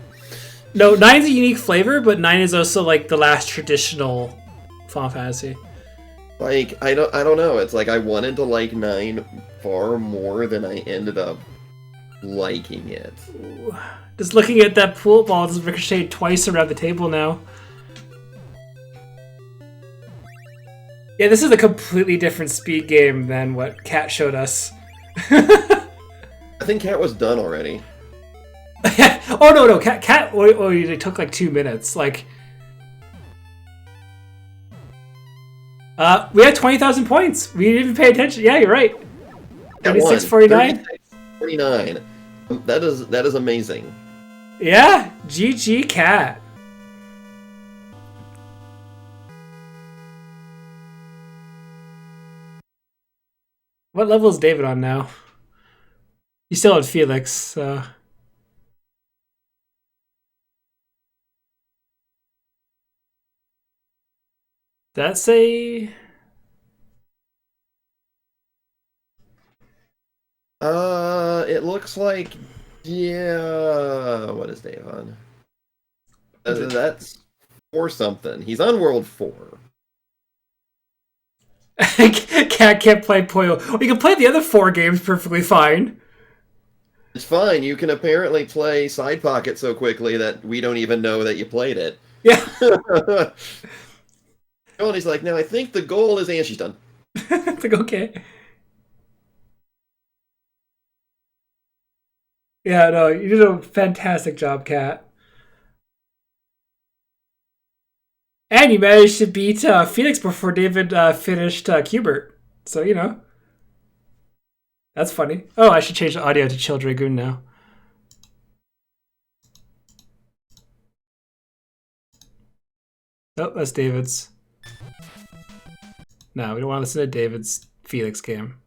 No, 9 is a unique flavor, but 9 is also like the last traditional Final Fantasy. Like, I don't know, it's like I wanted to like 9 far more than I ended up liking it. Ooh. Just looking at that pool ball, just ricocheted twice around the table now. Yeah, this is a completely different speed game than what Cat showed us. I think Cat was done already. Oh no, Cat it took like 2 minutes. Like, we had 20,000 points. We didn't even pay attention. Yeah, you're right. 36.49. 49. That is amazing. Yeah, GG Cat. What level is David on now? He's still at Felix, so... That say... It looks like... Yeah... What is Dave on? That's 4 something. He's on World 4. Cat can't play Puyo. Well, you can play the other 4 games perfectly fine. It's fine. You can apparently play Side Pocket so quickly that we don't even know that you played it. Yeah. And he's like, now I think the goal is... And she's done. It's like, okay. Yeah, no, you did a fantastic job, Cat. And you managed to beat Felix before David finished Cubert. So, you know. That's funny. Oh, I should change the audio to Chill Dragoon now. Oh, that's David's. No, we don't want to listen to David's Felix game.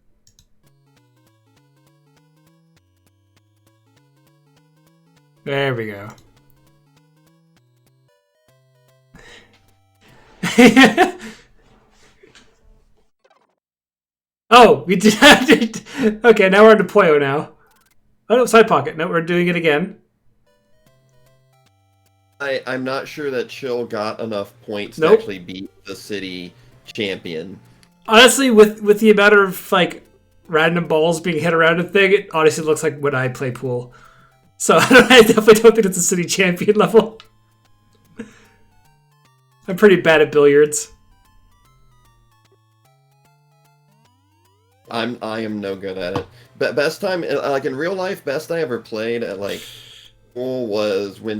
There we go. Oh, we did. Okay, now we're on to Puyo now. Oh no, Side Pocket. No, we're doing it again. I'm not sure that Chill got enough points Nope. to actually beat the city champion. Honestly, with the amount of like random balls being hit around a thing, it honestly looks like when I play pool. So I definitely don't think it's a city champion level. I'm pretty bad at billiards. I am no good at it. But best time, like in real life, best I ever played at like pool was when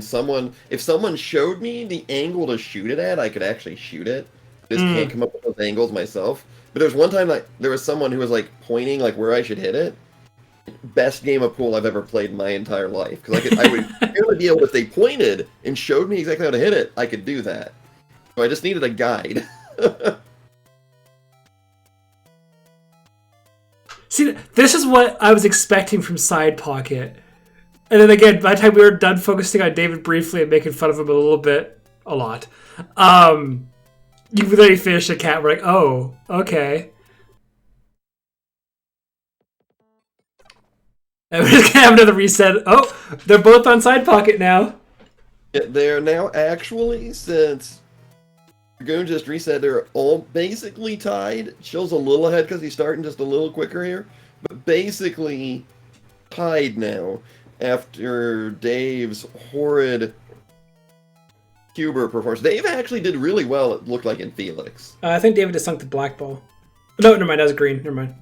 if someone showed me the angle to shoot it at, I could actually shoot it. Just can't come up with those angles myself. But there was one time like there was someone who was like pointing like where I should hit it. Best game of pool I've ever played in my entire life, because I would barely be able, if they pointed and showed me exactly how to hit it, I could do that. So I just needed a guide. See, this is what I was expecting from Side Pocket. And then again, by the time we were done focusing on David briefly and making fun of him a lot, you really finished the Cat. We're like, oh, okay. And we're just gonna have another reset. Oh, they're both on side pocket now. Yeah, they're now actually, since Dragoon just reset, they're all basically tied. Chill's a little ahead because he's starting just a little quicker here, but basically tied now after Dave's horrid Cuber performance. Dave actually did really well, it looked like, in Felix. I think David has sunk the black ball. No, never mind. That was green. Never mind.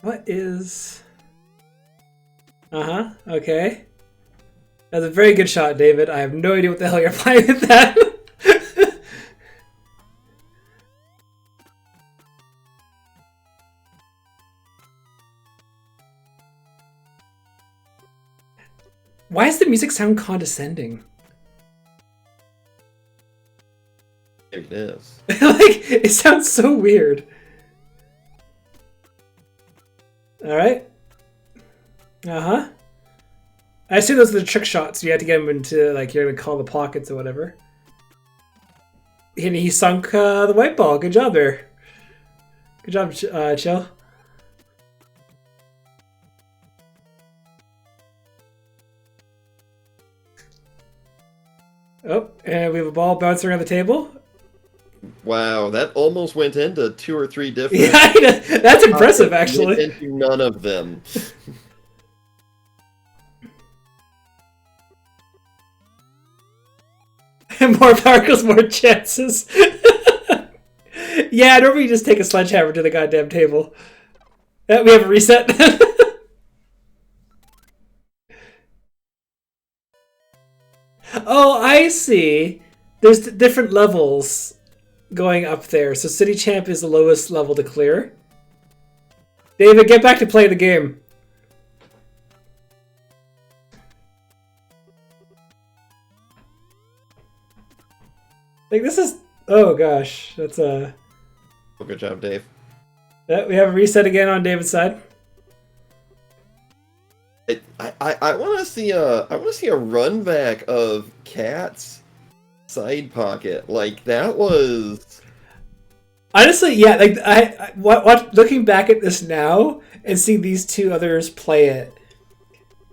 What is... Okay. That's a very good shot, David. I have no idea what the hell you're playing with that. Why does the music sound condescending? It is. Like, it sounds so weird. Alright. I assume those are the trick shots. You have to get him into, like, you're gonna call the pockets or whatever. And he sunk the white ball. Good job there. Good job, Chill. Oh, and we have a ball bouncing around the table. Wow, that almost went into 2 or 3 different... Yeah, that's impressive, actually. Went into none of them. More particles, more chances. Yeah, normally you just take a sledgehammer to the goddamn table. We have a reset. Oh, I see. There's different levels going up there. So City Champ is the lowest level to clear. David, get back to play the game. Like, this is... Oh, gosh. That's a... Good job, Dave. Yeah, we have a reset again on David's side. I want to see a run back of Cat's side pocket. Like, that was... Honestly, yeah, like what looking back at this now and seeing these two others play it,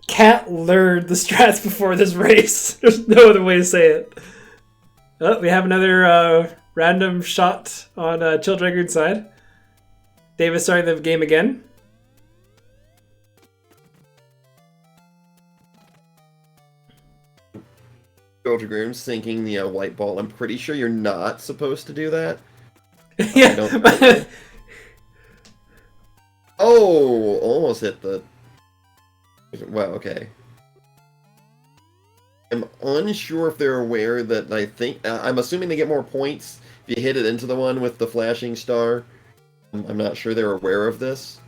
Cat learned the strats before this race. There's no other way to say it. Oh, we have another random shot on Chill Dragoon's side. David starting the game again. Chill Dragoon sinking the white ball. I'm pretty sure you're not supposed to do that. Yeah. Oh, almost hit the... Wow, okay. I'm unsure if they're aware that I'm assuming they get more points if you hit it into the one with the flashing star. I'm not sure they're aware of this.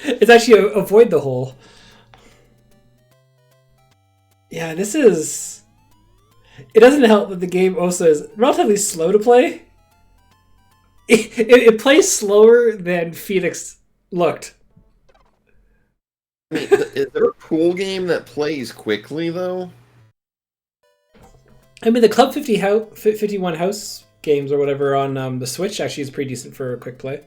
It's actually avoid the hole. Yeah, this is... It doesn't help that the game also is relatively slow to play. It plays slower than Phoenix looked. I mean, is there a pool game that plays quickly, though? I mean, the Club 51 House games or whatever on the Switch actually is pretty decent for a quick play.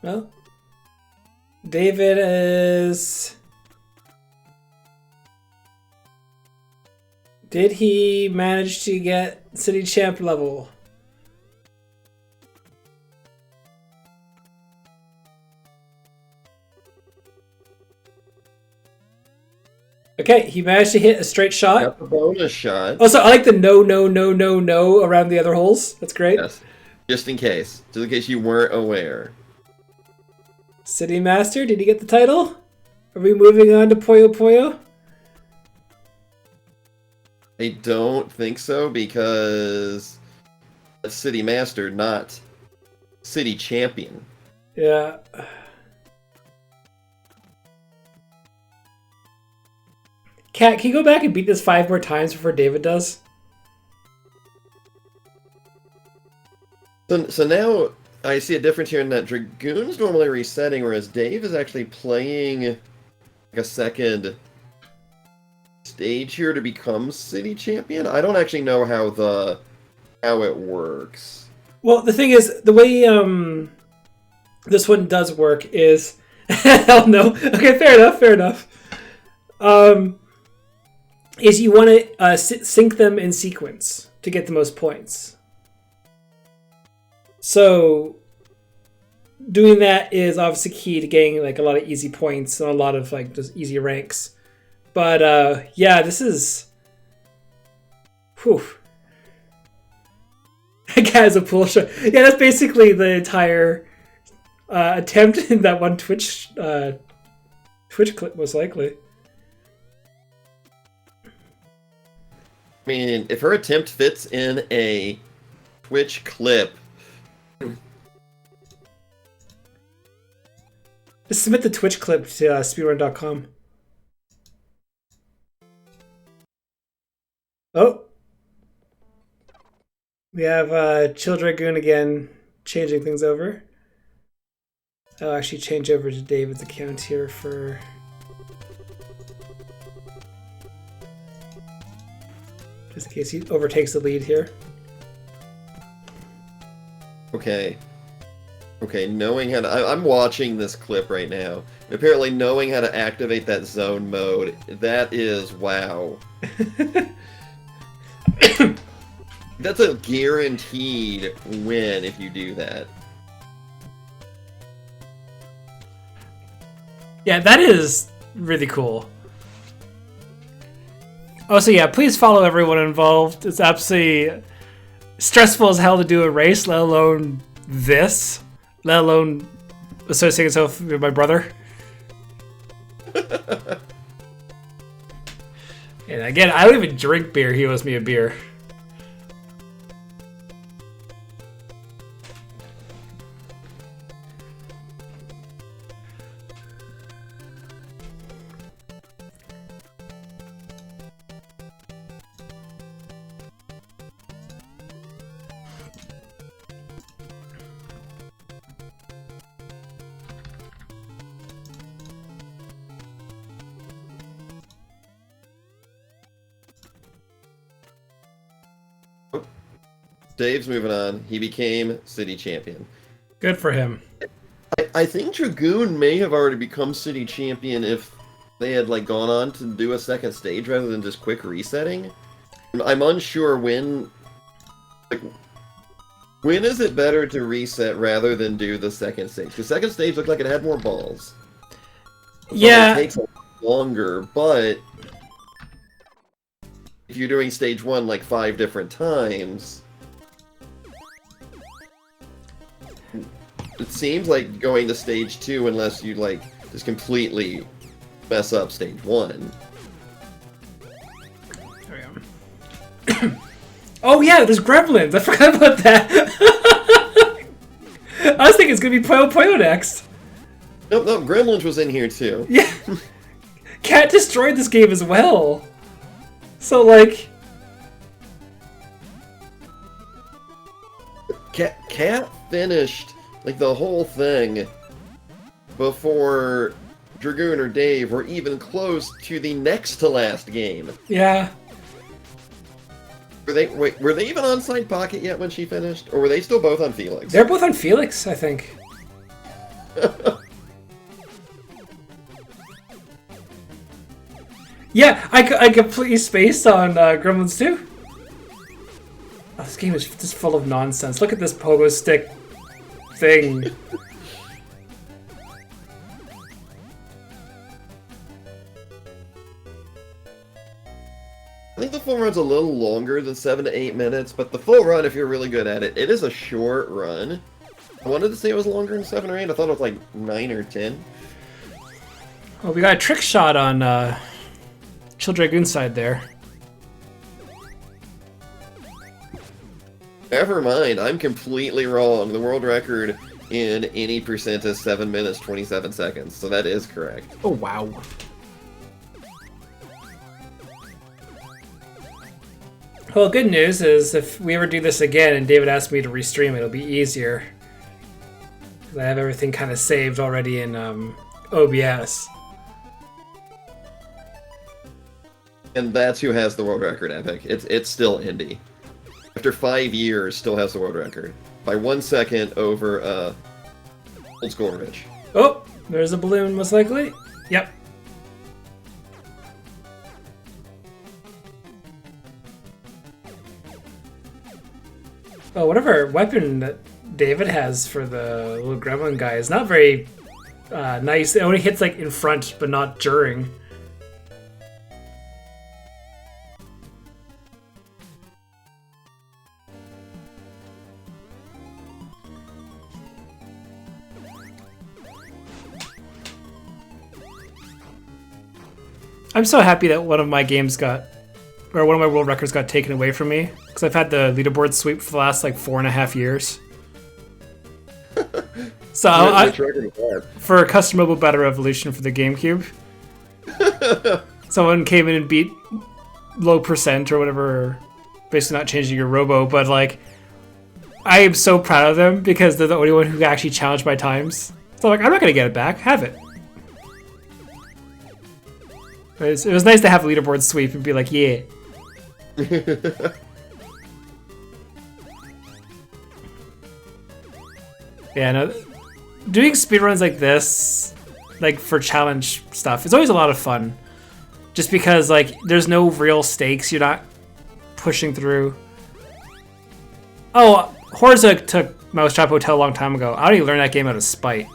Well, David is... Did he manage to get City Champ level? Okay, he managed to hit a straight shot. Got the bonus shot. Also, I like the no around the other holes. That's great. Yes. Just in case you weren't aware. City Master, did he get the title? Are we moving on to Puyo Puyo? I don't think so, because that's City Master, not City Champion. Yeah. Cat, can you go back and beat this 5 more times before David does? So now I see a difference here in that Dragoon's normally resetting, whereas Dave is actually playing like a second stage here to become city champion. I don't actually know how it works. Well, the thing is, the way this one does work is hell no. Okay, fair enough. Is you want to sync them in sequence to get the most points. So doing that is obviously key to getting like a lot of easy points and a lot of like just easy ranks. But yeah, this is whew. That guy's a pool shot. Yeah, that's basically the entire attempt in that one Twitch clip, most likely. I mean, if her attempt fits in a Twitch clip, just submit the Twitch clip to speedrun.com. Oh. We have Chill Dragoon again changing things over. I'll actually change over to David's account here for... just in case he overtakes the lead here. Okay, knowing how to... I'm watching this clip right now. Apparently knowing how to activate that zone mode, that is wow. That's a guaranteed win if you do that. Yeah, that is really cool. Oh, so yeah, please follow everyone involved. It's absolutely stressful as hell to do a race, let alone this. Let alone associating itself with my brother. And again, I don't even drink beer. He owes me a beer. Dave's moving on. He became city champion. Good for him. I think Dragoon may have already become city champion if they had like gone on to do a second stage rather than just quick resetting. I'm unsure when. Like, when is it better to reset rather than do the second stage? Because second stage looked like it had more balls. Yeah. It takes longer, but if you're doing stage 1 like 5 different times, it seems like going to stage 2 unless you like just completely mess up stage 1. There we go. Oh yeah, there's gremlins. I forgot about that. I was thinking it's gonna be Puyo next. No, Gremlins was in here too. Yeah. Cat destroyed this game as well. So like, Cat finished like the whole thing before Dragoon or Dave were even close to the next to last game. yeah. Were they even on Side Pocket yet when she finished, or were they still both on Felix? They're both on Felix, I think. Yeah, I completely spaced on Gremlins too. Oh, this game is just full of nonsense. Look at this pogo stick thing. I think the full run's a little longer than 7 to 8 minutes, but the full run, if you're really good at it, it is a short run. I wanted to say it was longer than 7 or 8. I thought it was like 9 or 10. Well, we got a trick shot on Chill Dragoon's side there. Never mind, I'm completely wrong. The world record in any percent is 7 minutes 27 seconds, so that is correct. Oh, wow. Well, good news is if we ever do this again and David asks me to restream, it'll be easier. Because I have everything kind of saved already in OBS. And that's who has the world record, Epic. It's still Indy. After 5 years, still has the world record. By 1 second over Old School Rich. Oh, there's a balloon, most likely. Yep. Oh, whatever weapon that David has for the little gremlin guy is not very nice. It only hits like in front, but not during. I'm so happy that one of my world records got taken away from me, because I've had the leaderboard sweep for the last like 4.5 years. So for Custom Mobile Battle Revolution for the GameCube, someone came in and beat low percent or whatever, basically not changing your robo, but like I am so proud of them because they're the only one who actually challenged my times. So I'm like, I'm not gonna get it back. Have it. It was nice to have a leaderboard sweep and be like, yeah. Yeah, no. Doing speedruns like this, like for challenge stuff, is always a lot of fun. Just because, like, there's no real stakes. You're not pushing through. Oh, Horza took Mousetrap Hotel a long time ago. I already learned that game out of spite.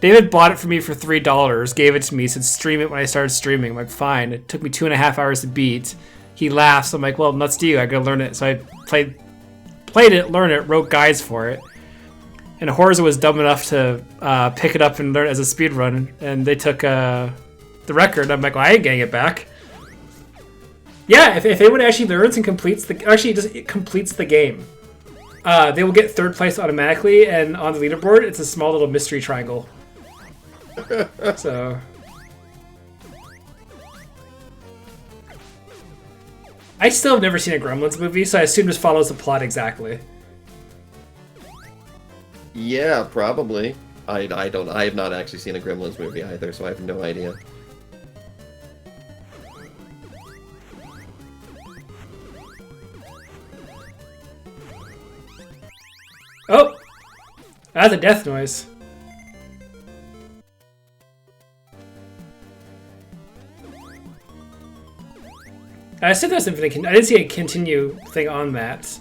David bought it for me for $3, gave it to me, said stream it when I started streaming. I'm like, fine. It took me 2.5 hours to beat. He laughs. I'm like, well, nuts to you. I gotta learn it. So I played it, learned it, wrote guides for it. And Horza was dumb enough to pick it up and learn it as a speedrun. And they took the record. I'm like, well, I ain't getting it back. Yeah, if anyone actually learns and completes it completes the game, they will get 3rd place automatically. And on the leaderboard, it's a small little mystery triangle. So I still have never seen a Gremlins movie, so I assume this follows the plot exactly. Yeah, probably. I have not actually seen a Gremlins movie either, so I have no idea. Oh! That's a death noise. I said there's infinite. I didn't see a continue thing on that.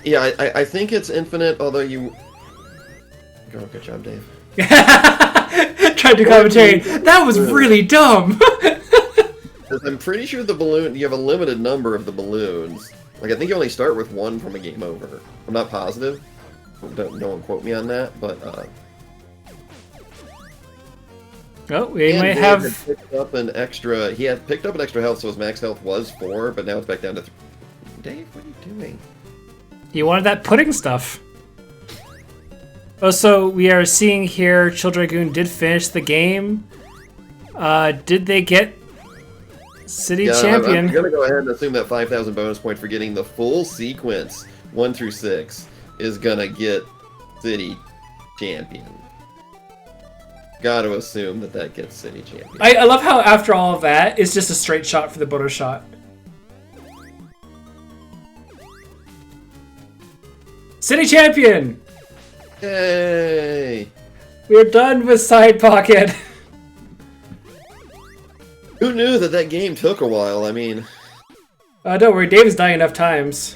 Yeah, I think it's infinite, although you... Oh, good job, Dave. Tried to commentary. That was really dumb! I'm pretty sure the balloon... You have a limited number of the balloons. Like, I think you only start with 1 from a game over. I'm not positive. No one quote me on that, but... Oh, we and might Dave have... had picked up an extra... He had picked up an extra health, so his max health was 4, but now it's back down to 3. Dave, what are you doing? You wanted that pudding stuff. Oh, so we are seeing here Childragoon did finish the game. Did they get City Champion? I'm gonna go ahead and assume that 5,000 bonus point for getting the full sequence, 1 through 6, is gonna get City Champion. Gotta assume that gets City Champion. I love how after all of that, it's just a straight shot for the bonus shot. City Champion! Yay! We're done with Side Pocket. Who knew that game took a while? I mean... Don't worry, Dave is dying enough times.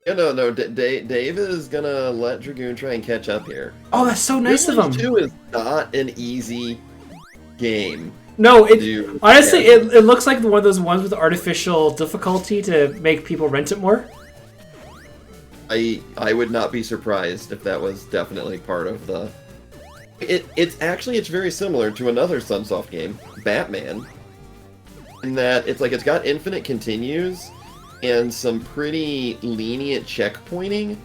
Yeah, no, Dave is gonna let Dragoon try and catch up here. Oh, that's so nice of him. 2 is not an easy game. No, honestly, it looks like one of those ones with artificial difficulty to make people rent it more. I would not be surprised if that was definitely part of the... It's very similar to another Sunsoft game, Batman, in that it's got infinite continues and some pretty lenient checkpointing,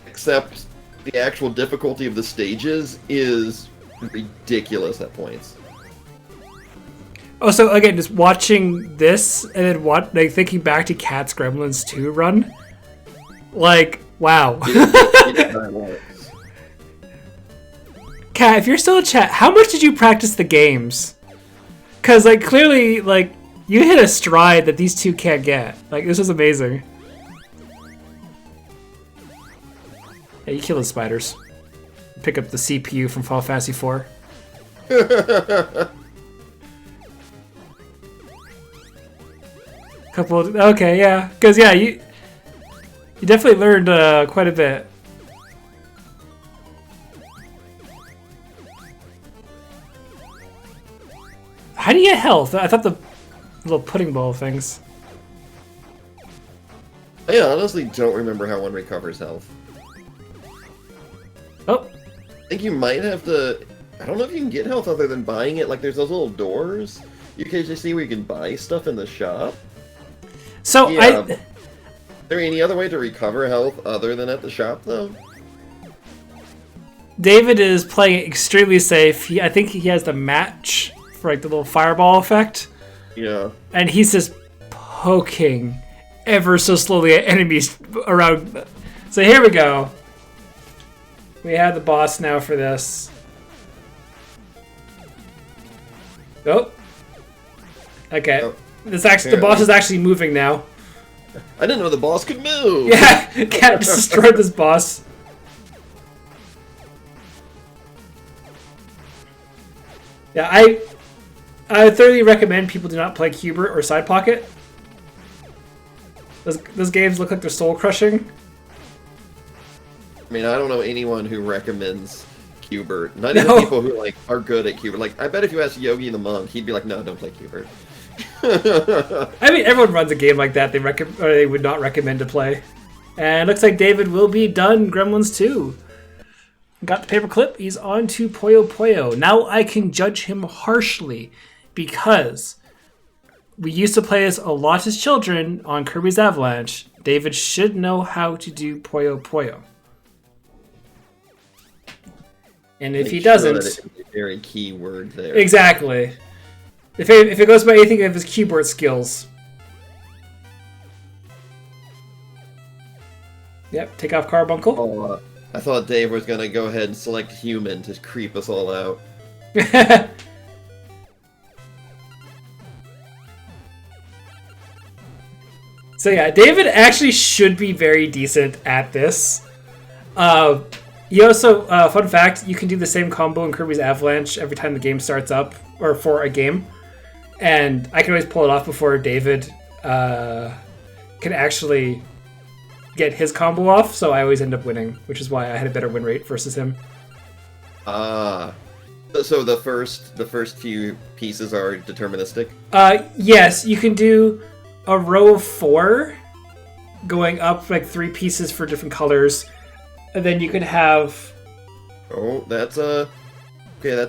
except the actual difficulty of the stages is ridiculous at points. Oh, so again, just watching this and then thinking back to Cat's Gremlins 2 run, like, wow. Cat, if you're still in chat, how much did you practice the games? Because, like, clearly, like, you hit a stride that these two can't get. Like, this was amazing. Yeah, you kill the spiders. Pick up the CPU from Final Fantasy IV. Okay, yeah. Because, yeah, you definitely learned quite a bit. How do you get health? I thought the little pudding bowl things. I honestly don't remember how one recovers health. Oh. I think you might have to... I don't know if you can get health other than buying it. Like, there's those little doors you can just see where you can buy stuff in the shop. So, yeah. Is there any other way to recover health other than at the shop, though? David is playing extremely safe. I think he has the match for, like, the little fireball effect. Yeah. And he's just poking ever so slowly at enemies around. So here we go. We have the boss now for this. Oh. Okay. Oh. The boss is actually moving now. I didn't know the boss could move! Yeah! Cat just destroyed this boss. Yeah, I thoroughly recommend people do not play Cubert or Side Pocket. Those games look like they're soul crushing. I mean, I don't know anyone who recommends Cubert. Not even people who like are good at Cubert. Like, I bet if you asked Yogi the Monk, he'd be like, "No, don't play Cubert." I mean, everyone runs a game like that. They would not recommend to play. And it looks like David will be done. Gremlins 2. Got the paperclip. He's on to Puyo Puyo. Now I can judge him harshly because we used to play this a lot as children on Kirby's Avalanche. David should know how to do Puyo Puyo. And if he doesn't... That is a very key word there. Exactly. If it goes by anything of his keyboard skills. Yep, take off Carbuncle. Oh, I thought Dave was going to go ahead and select human to creep us all out. So yeah, David actually should be very decent at this. You also, fun fact, you can do the same combo in Kirby's Avalanche every time the game starts up, or for a game. And I can always pull it off before David can actually get his combo off, so I always end up winning, which is why I had a better win rate versus him. So the first few pieces are deterministic? Yes, you can do a row of 4, going up like 3 pieces for different colors, and then you could have... Oh, that's a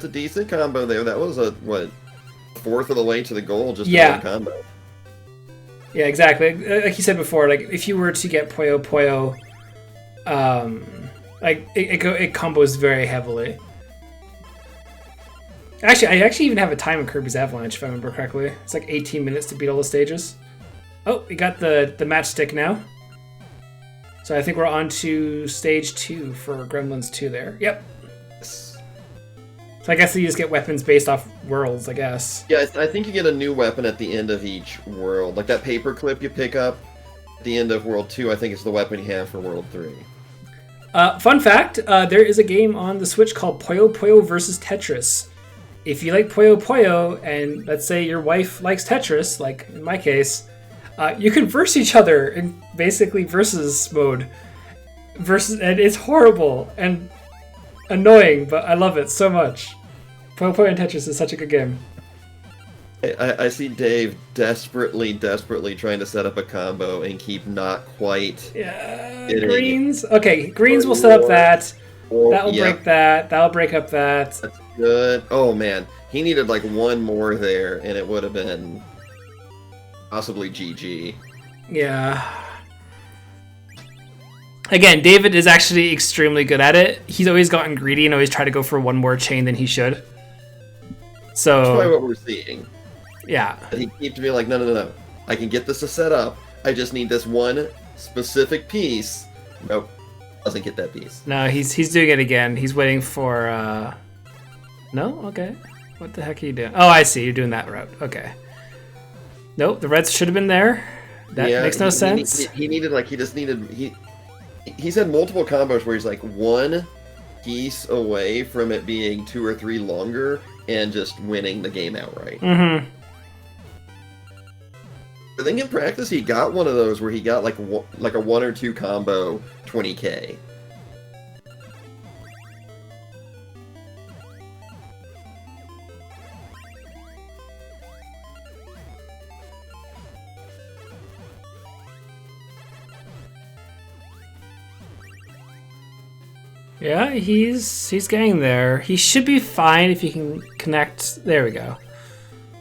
decent combo there. That was a, what, fourth of the way to the goal, just one combo. Yeah, exactly. Like you said before, like if you were to get Puyo Puyo, like it combos very heavily. Actually, I even have a time in Kirby's Avalanche if I remember correctly. It's like 18 minutes to beat all the stages. Oh, we got the matchstick now. So I think we're on to stage 2 for Gremlins 2 there. Yep. So I guess you just get weapons based off worlds, I guess. Yeah, I think you get a new weapon at the end of each world. Like that paperclip you pick up at the end of World 2, I think is the weapon you have for World 3. Fun fact, there is a game on the Switch called Puyo Puyo vs. Tetris. If you like Puyo Puyo, and let's say your wife likes Tetris, like in my case, you can verse each other in basically versus mode. And it's horrible and annoying, but I love it so much. Puyo Puyo and Tetris is such a good game. I see Dave desperately trying to set up a combo and keep not quite. Yeah, greens. Okay, greens will set up that. That'll break that. That'll break up that. That's good. Oh man, he needed like one more there, and it would have been possibly GG. Yeah. Again, David is actually extremely good at it. He's always gotten greedy and always tried to go for one more chain than he should. So that's probably what we're seeing. Yeah. He keeps being like, no. I can get this to set up. I just need this one specific piece. Nope. Doesn't get that piece. No, he's doing it again. He's waiting for no? Okay. What the heck are you doing? Oh, I see. You're doing that route. Okay. Nope, the reds should have been there. That makes no sense. He's had multiple combos where he's like one piece away from it being 2 or 3 longer and just winning the game outright. Mm-hmm. I think in practice he got one of those where he got like a 1 or 2 combo 20k. Yeah, he's getting there. He should be fine if he can connect. There we go.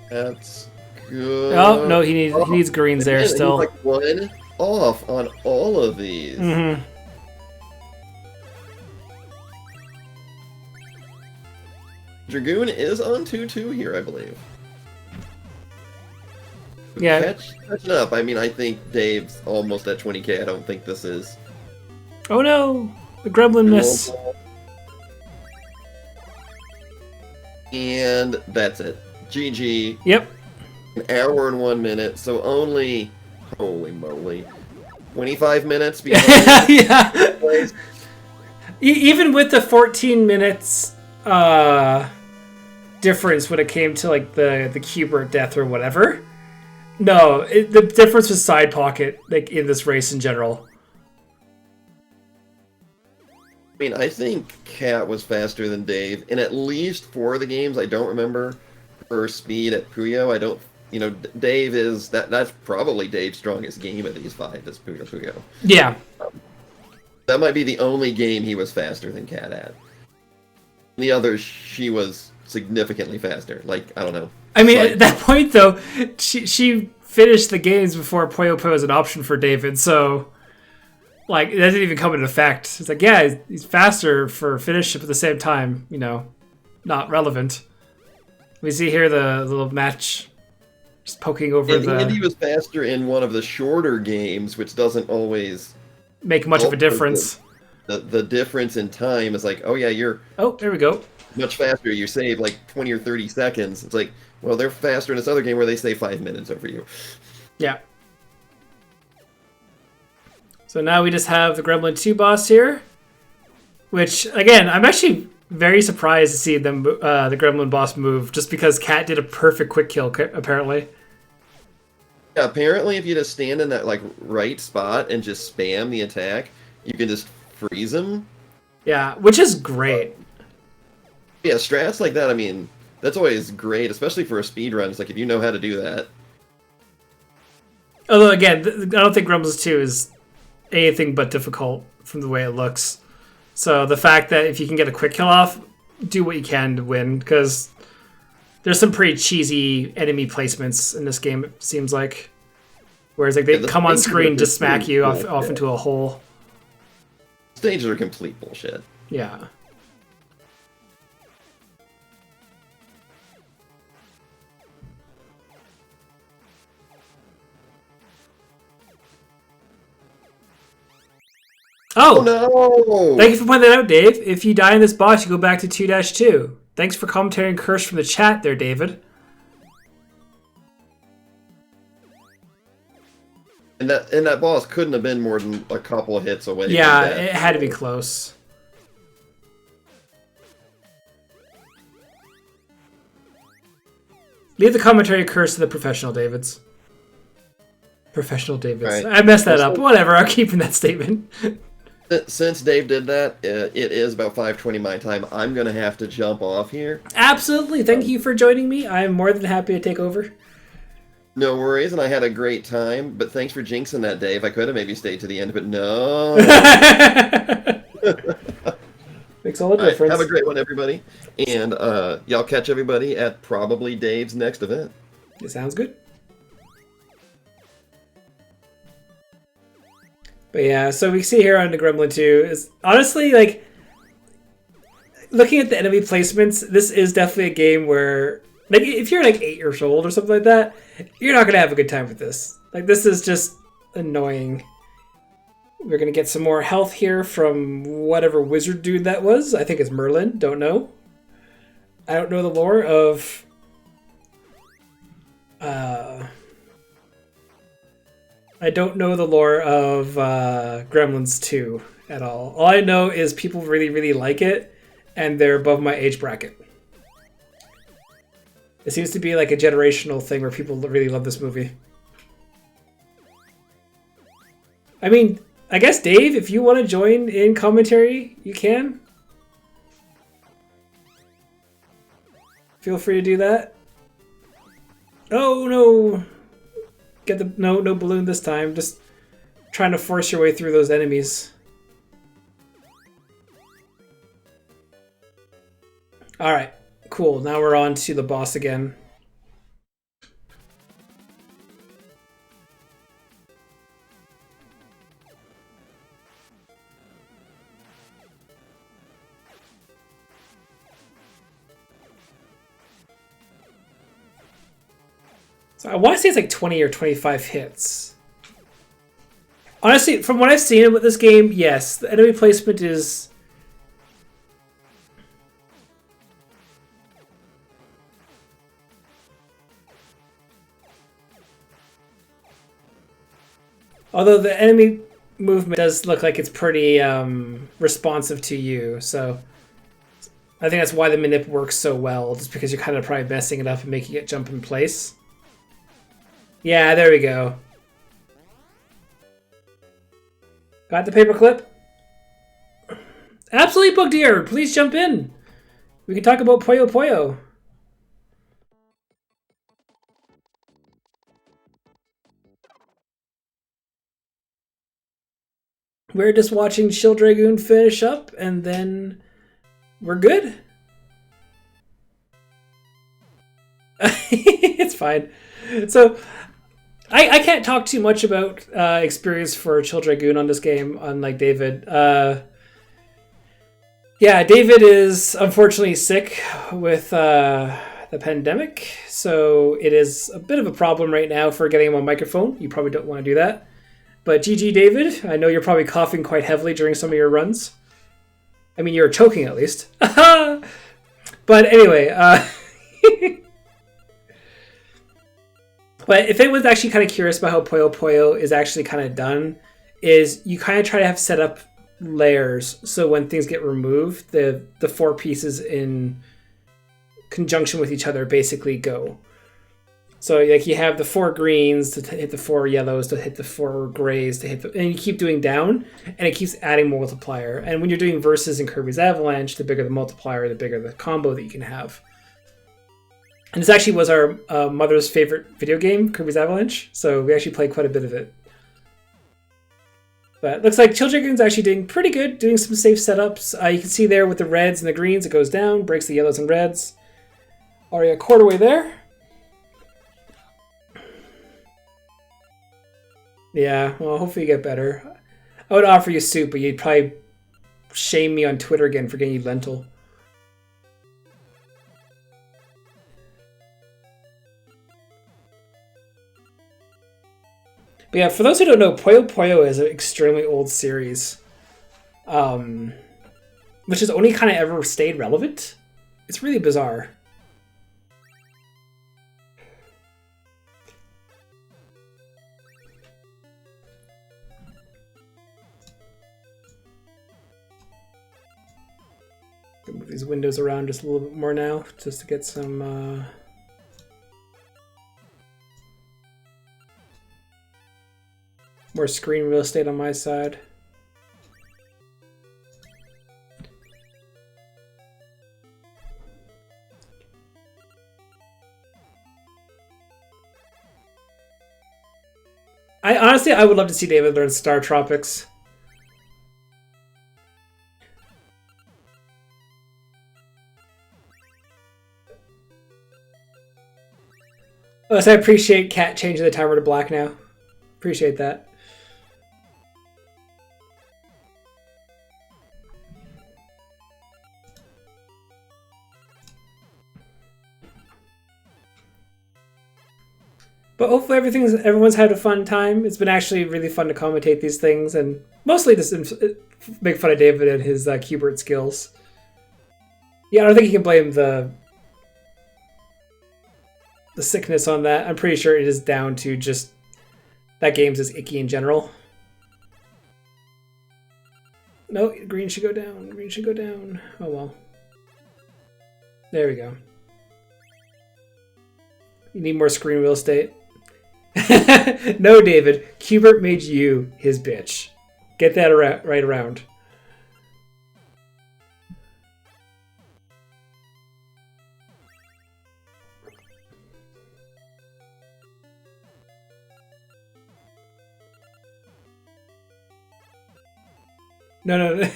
That's good. Oh no, he needs greens there still. He's like 1 off on all of these. Mm-hmm. Dragoon is on 2-2 here, I believe. Yeah. Catching up. I mean, I think Dave's almost at 20k. I don't think this is. Oh no! The gremlin miss. And that's it. GG. Yep. An hour and 1 minute, so only, holy moly, 25 minutes behind. Yeah. Even with the 14 minutes difference when it came to like the Cubert death or whatever, no, the difference was side pocket like in this race in general. I mean, I think Cat was faster than Dave in at least 4 of the games. I don't remember her speed at Puyo. I don't, Dave is that's probably Dave's strongest game of these 5 is Puyo. Yeah. That might be the only game he was faster than Cat at. The others, she was significantly faster. Like, I don't know. I mean, at that point though, she finished the games before Puyo Puyo was an option for David, so. Like, it doesn't even come into effect. It's like, yeah, he's faster for finish at the same time, not relevant. We see here the little match just poking over and he was faster in one of the shorter games, which doesn't always make much of a difference. The difference in time is like, oh yeah, you're there we go. Much faster. You save like 20 or 30 seconds. It's like, well, they're faster in this other game where they save 5 minutes over you. Yeah. So now we just have the Gremlin 2 boss here, which, again, I'm actually very surprised to see them the Gremlin boss move, just because Cat did a perfect quick kill, apparently. Yeah, apparently if you just stand in that like right spot and just spam the attack, you can just freeze him. Yeah, which is great. Yeah, strats like that, I mean, that's always great, especially for a speed run. It's like, if you know how to do that. Although, again, I don't think Gremlins 2 is anything but difficult from the way it looks. So the fact that if you can get a quick kill off, do what you can to win, because there's some pretty cheesy enemy placements in this game, it seems like. Whereas like they come on screen to smack you off into a hole. Stages are complete bullshit. Yeah. Oh no! Thank you for pointing that out, Dave. If you die in this boss, you go back to 2-2. Thanks for commentary and curse from the chat there, David. And that boss couldn't have been more than a couple of hits away. Yeah, it had to be close. Leave the commentary curse to the professional Davids. Professional Davids. Right. I messed that up. Whatever, I'm keeping that statement. Since Dave did that, it is about 5:20 my time. I'm going to have to jump off here. Absolutely. Thank you for joining me. I'm more than happy to take over. No worries, and I had a great time, but thanks for jinxing that, Dave. I could have maybe stayed to the end, but no. Makes all the difference. Right, have a great one, everybody. And y'all catch everybody at probably Dave's next event. It sounds good. But yeah, so we see here on the Gremlin 2 is honestly like looking at the enemy placements, this is definitely a game where Like, if you're like 8 years old or something like that, you're not gonna have a good time with this. Like, this is just annoying. We're gonna get some more health here from whatever wizard dude that was. I think it's Merlin. Don't know. I don't know the lore of. I don't know the lore of Gremlins 2 at all. All I know is people really, really like it, and they're above my age bracket. It seems to be like a generational thing where people really love this movie. I mean, I guess, Dave, if you want to join in commentary, you can. Feel free to do that. Oh, no. Get the... No balloon this time. Just trying to force your way through those enemies. Alright. Cool. Now we're on to the boss again. So I want to say it's like 20 or 25 hits. Honestly, from what I've seen with this game, yes, the enemy placement is... Although the enemy movement does look like it's pretty responsive to you, so I think that's why the manip works so well, just because you're kind of probably messing it up and making it jump in place. Yeah, there we go. Got the paperclip? Absolutely, Book Deer! Please jump in! We can talk about Puyo Puyo. We're just watching Shill Dragoon finish up, and then we're good. It's fine. So, I can't talk too much about experience for Shill Dragoon on this game, unlike David. Yeah, David is unfortunately sick with the pandemic, so it is a bit of a problem right now for getting him on microphone. You probably don't want to do that. But GG, David, I know you're probably coughing quite heavily during some of your runs. I mean, you're choking at least. But anyway, but if anyone's actually kind of curious about how Puyo Puyo is actually kind of done, is you kind of try to have set up layers so when things get removed, the 4 pieces in conjunction with each other basically go. So like you have the 4 greens to hit the 4 yellows to hit the 4 grays to hit the, and you keep doing down, and it keeps adding multiplier. And when you're doing verses in Kirby's Avalanche, the bigger the multiplier, the bigger the combo that you can have. And this actually was our mother's favorite video game, Kirby's Avalanche, so we actually played quite a bit of it. But it looks like Shill Dragoon's actually doing pretty good, doing some safe setups. You can see there with the reds and the greens, it goes down, breaks the yellows and reds. Already a quarter way there. Yeah, well, hopefully you get better. I would offer you soup, but you'd probably shame me on Twitter again for getting you lentil. But yeah, for those who don't know, Puyo Puyo is an extremely old series, which has only kind of ever stayed relevant. It's really bizarre. Move these windows around just a little bit more now, just to get some more screen real estate on my side. I would love to see David learn Star Tropics. Oh, so I appreciate Cat changing the timer to black now. Appreciate that. But hopefully everyone's had a fun time. It's been actually really fun to commentate these things, and mostly just make fun of David and his Qbert skills. Yeah, I don't think you can blame the sickness on that. I'm pretty sure it is down to just that game's is icky in general. No, green should go down. Green should go down. Oh well. There we go. You need more screen real estate. No, David. Qbert made you his bitch. Get that right around. No.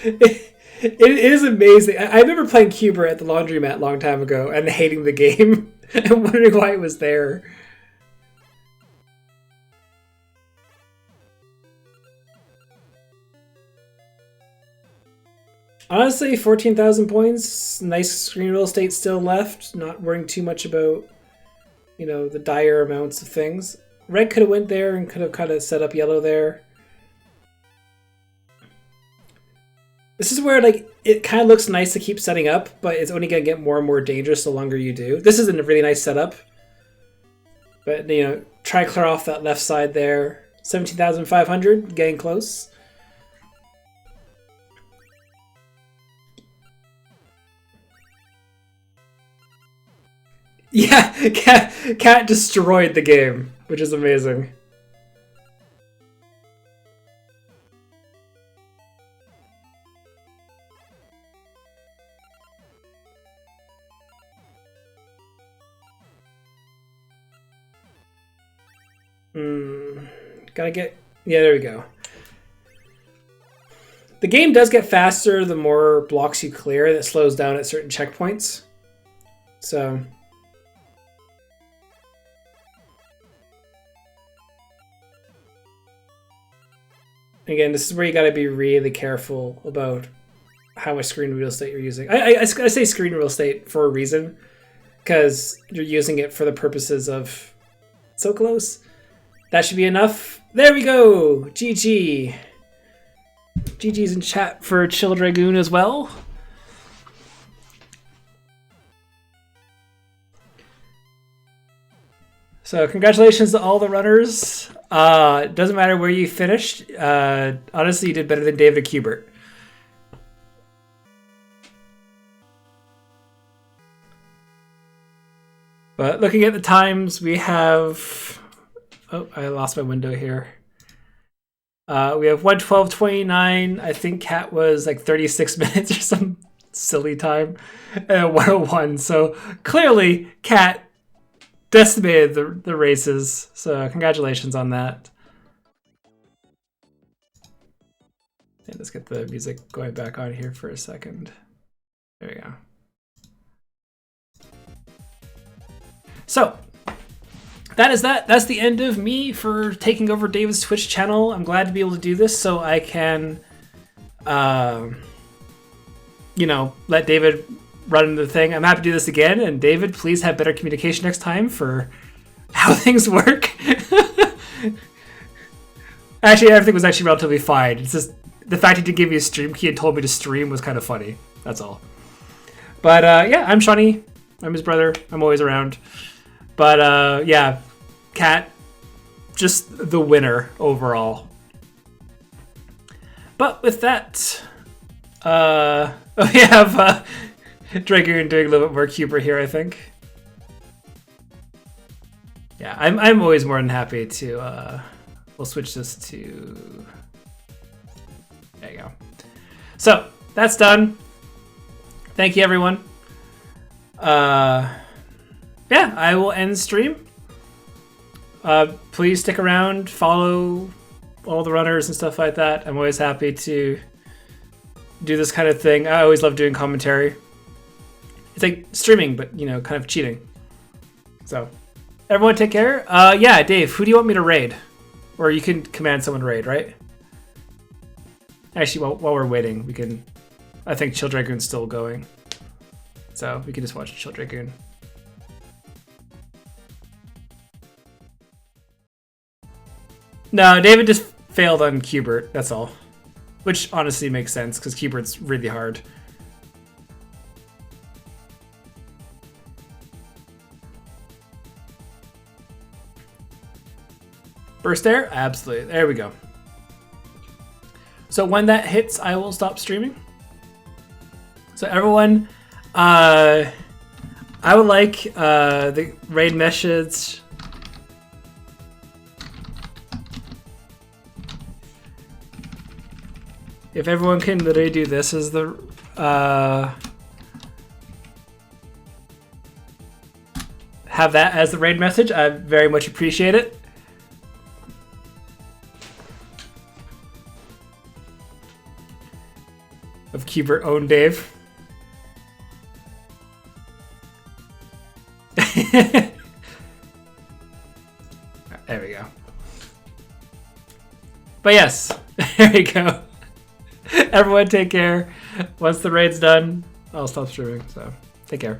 It is amazing. I remember playing Qbert at the laundromat a long time ago and hating the game and wondering why it was there. Honestly, 14,000 points, nice screen real estate still left, not worrying too much about, the dire amounts of things. Red could have went there and could have kind of set up yellow there. This is where, it kind of looks nice to keep setting up, but it's only going to get more and more dangerous the longer you do. This isn't a really nice setup. But, try to clear off that left side there. 17,500, getting close. Yeah, Cat destroyed the game, which is amazing. Gotta get... Yeah, there we go. The game does get faster the more blocks you clear, and it slows down at certain checkpoints. So... Again, this is where you gotta be really careful about how much screen real estate you're using. I say screen real estate for a reason, because you're using it for the purposes of... So close. That should be enough. There we go! GG. GG's in chat for Chill Dragoon as well. So congratulations to all the runners. Doesn't matter where you finished. Honestly, you did better than David Qbert. But looking at the times, we have... Oh, I lost my window here. We have 1:12:29. I think Cat was 36 minutes or some silly time. And 1:01. So clearly, Cat decimated the races. So congratulations on that. And let's get the music going back on here for a second. There we go. So that is that. That's the end of me for taking over David's Twitch channel. I'm glad to be able to do this so I can, let David run the thing. I'm happy to do this again. And David, please have better communication next time for how things work. Actually, everything was actually relatively fine. It's just the fact he did give me a stream key and told me to stream was kind of funny. That's all. But yeah, I'm Shawnee. I'm his brother. I'm always around. But yeah, Cat, just the winner overall. But with that, we have Dragoon doing a little bit more Qbert here, I think. Yeah, I'm always more than happy to. We'll switch this to. There you go. So that's done. Thank you, everyone. Yeah, I will end stream. Please stick around, follow all the runners and stuff like that. I'm always happy to do this kind of thing. I always love doing commentary. It's like streaming, but kind of cheating. So, everyone take care. Yeah, Dave, who do you want me to raid? Or you can command someone to raid, right? Actually, while we're waiting, we can... I think Chill Dragoon's still going. So, we can just watch Chill Dragoon. No, David just failed on Qbert, that's all. Which honestly makes sense, because Qbert's really hard. Burst air? Absolutely. There we go. So when that hits, I will stop streaming. So everyone, I would like the raid message. If everyone can literally do this as the have that as the raid message, I very much appreciate it. Of Qbert own Dave. There we go. But yes, there we go. Everyone take care. Once the raid's done, I'll stop streaming, so take care.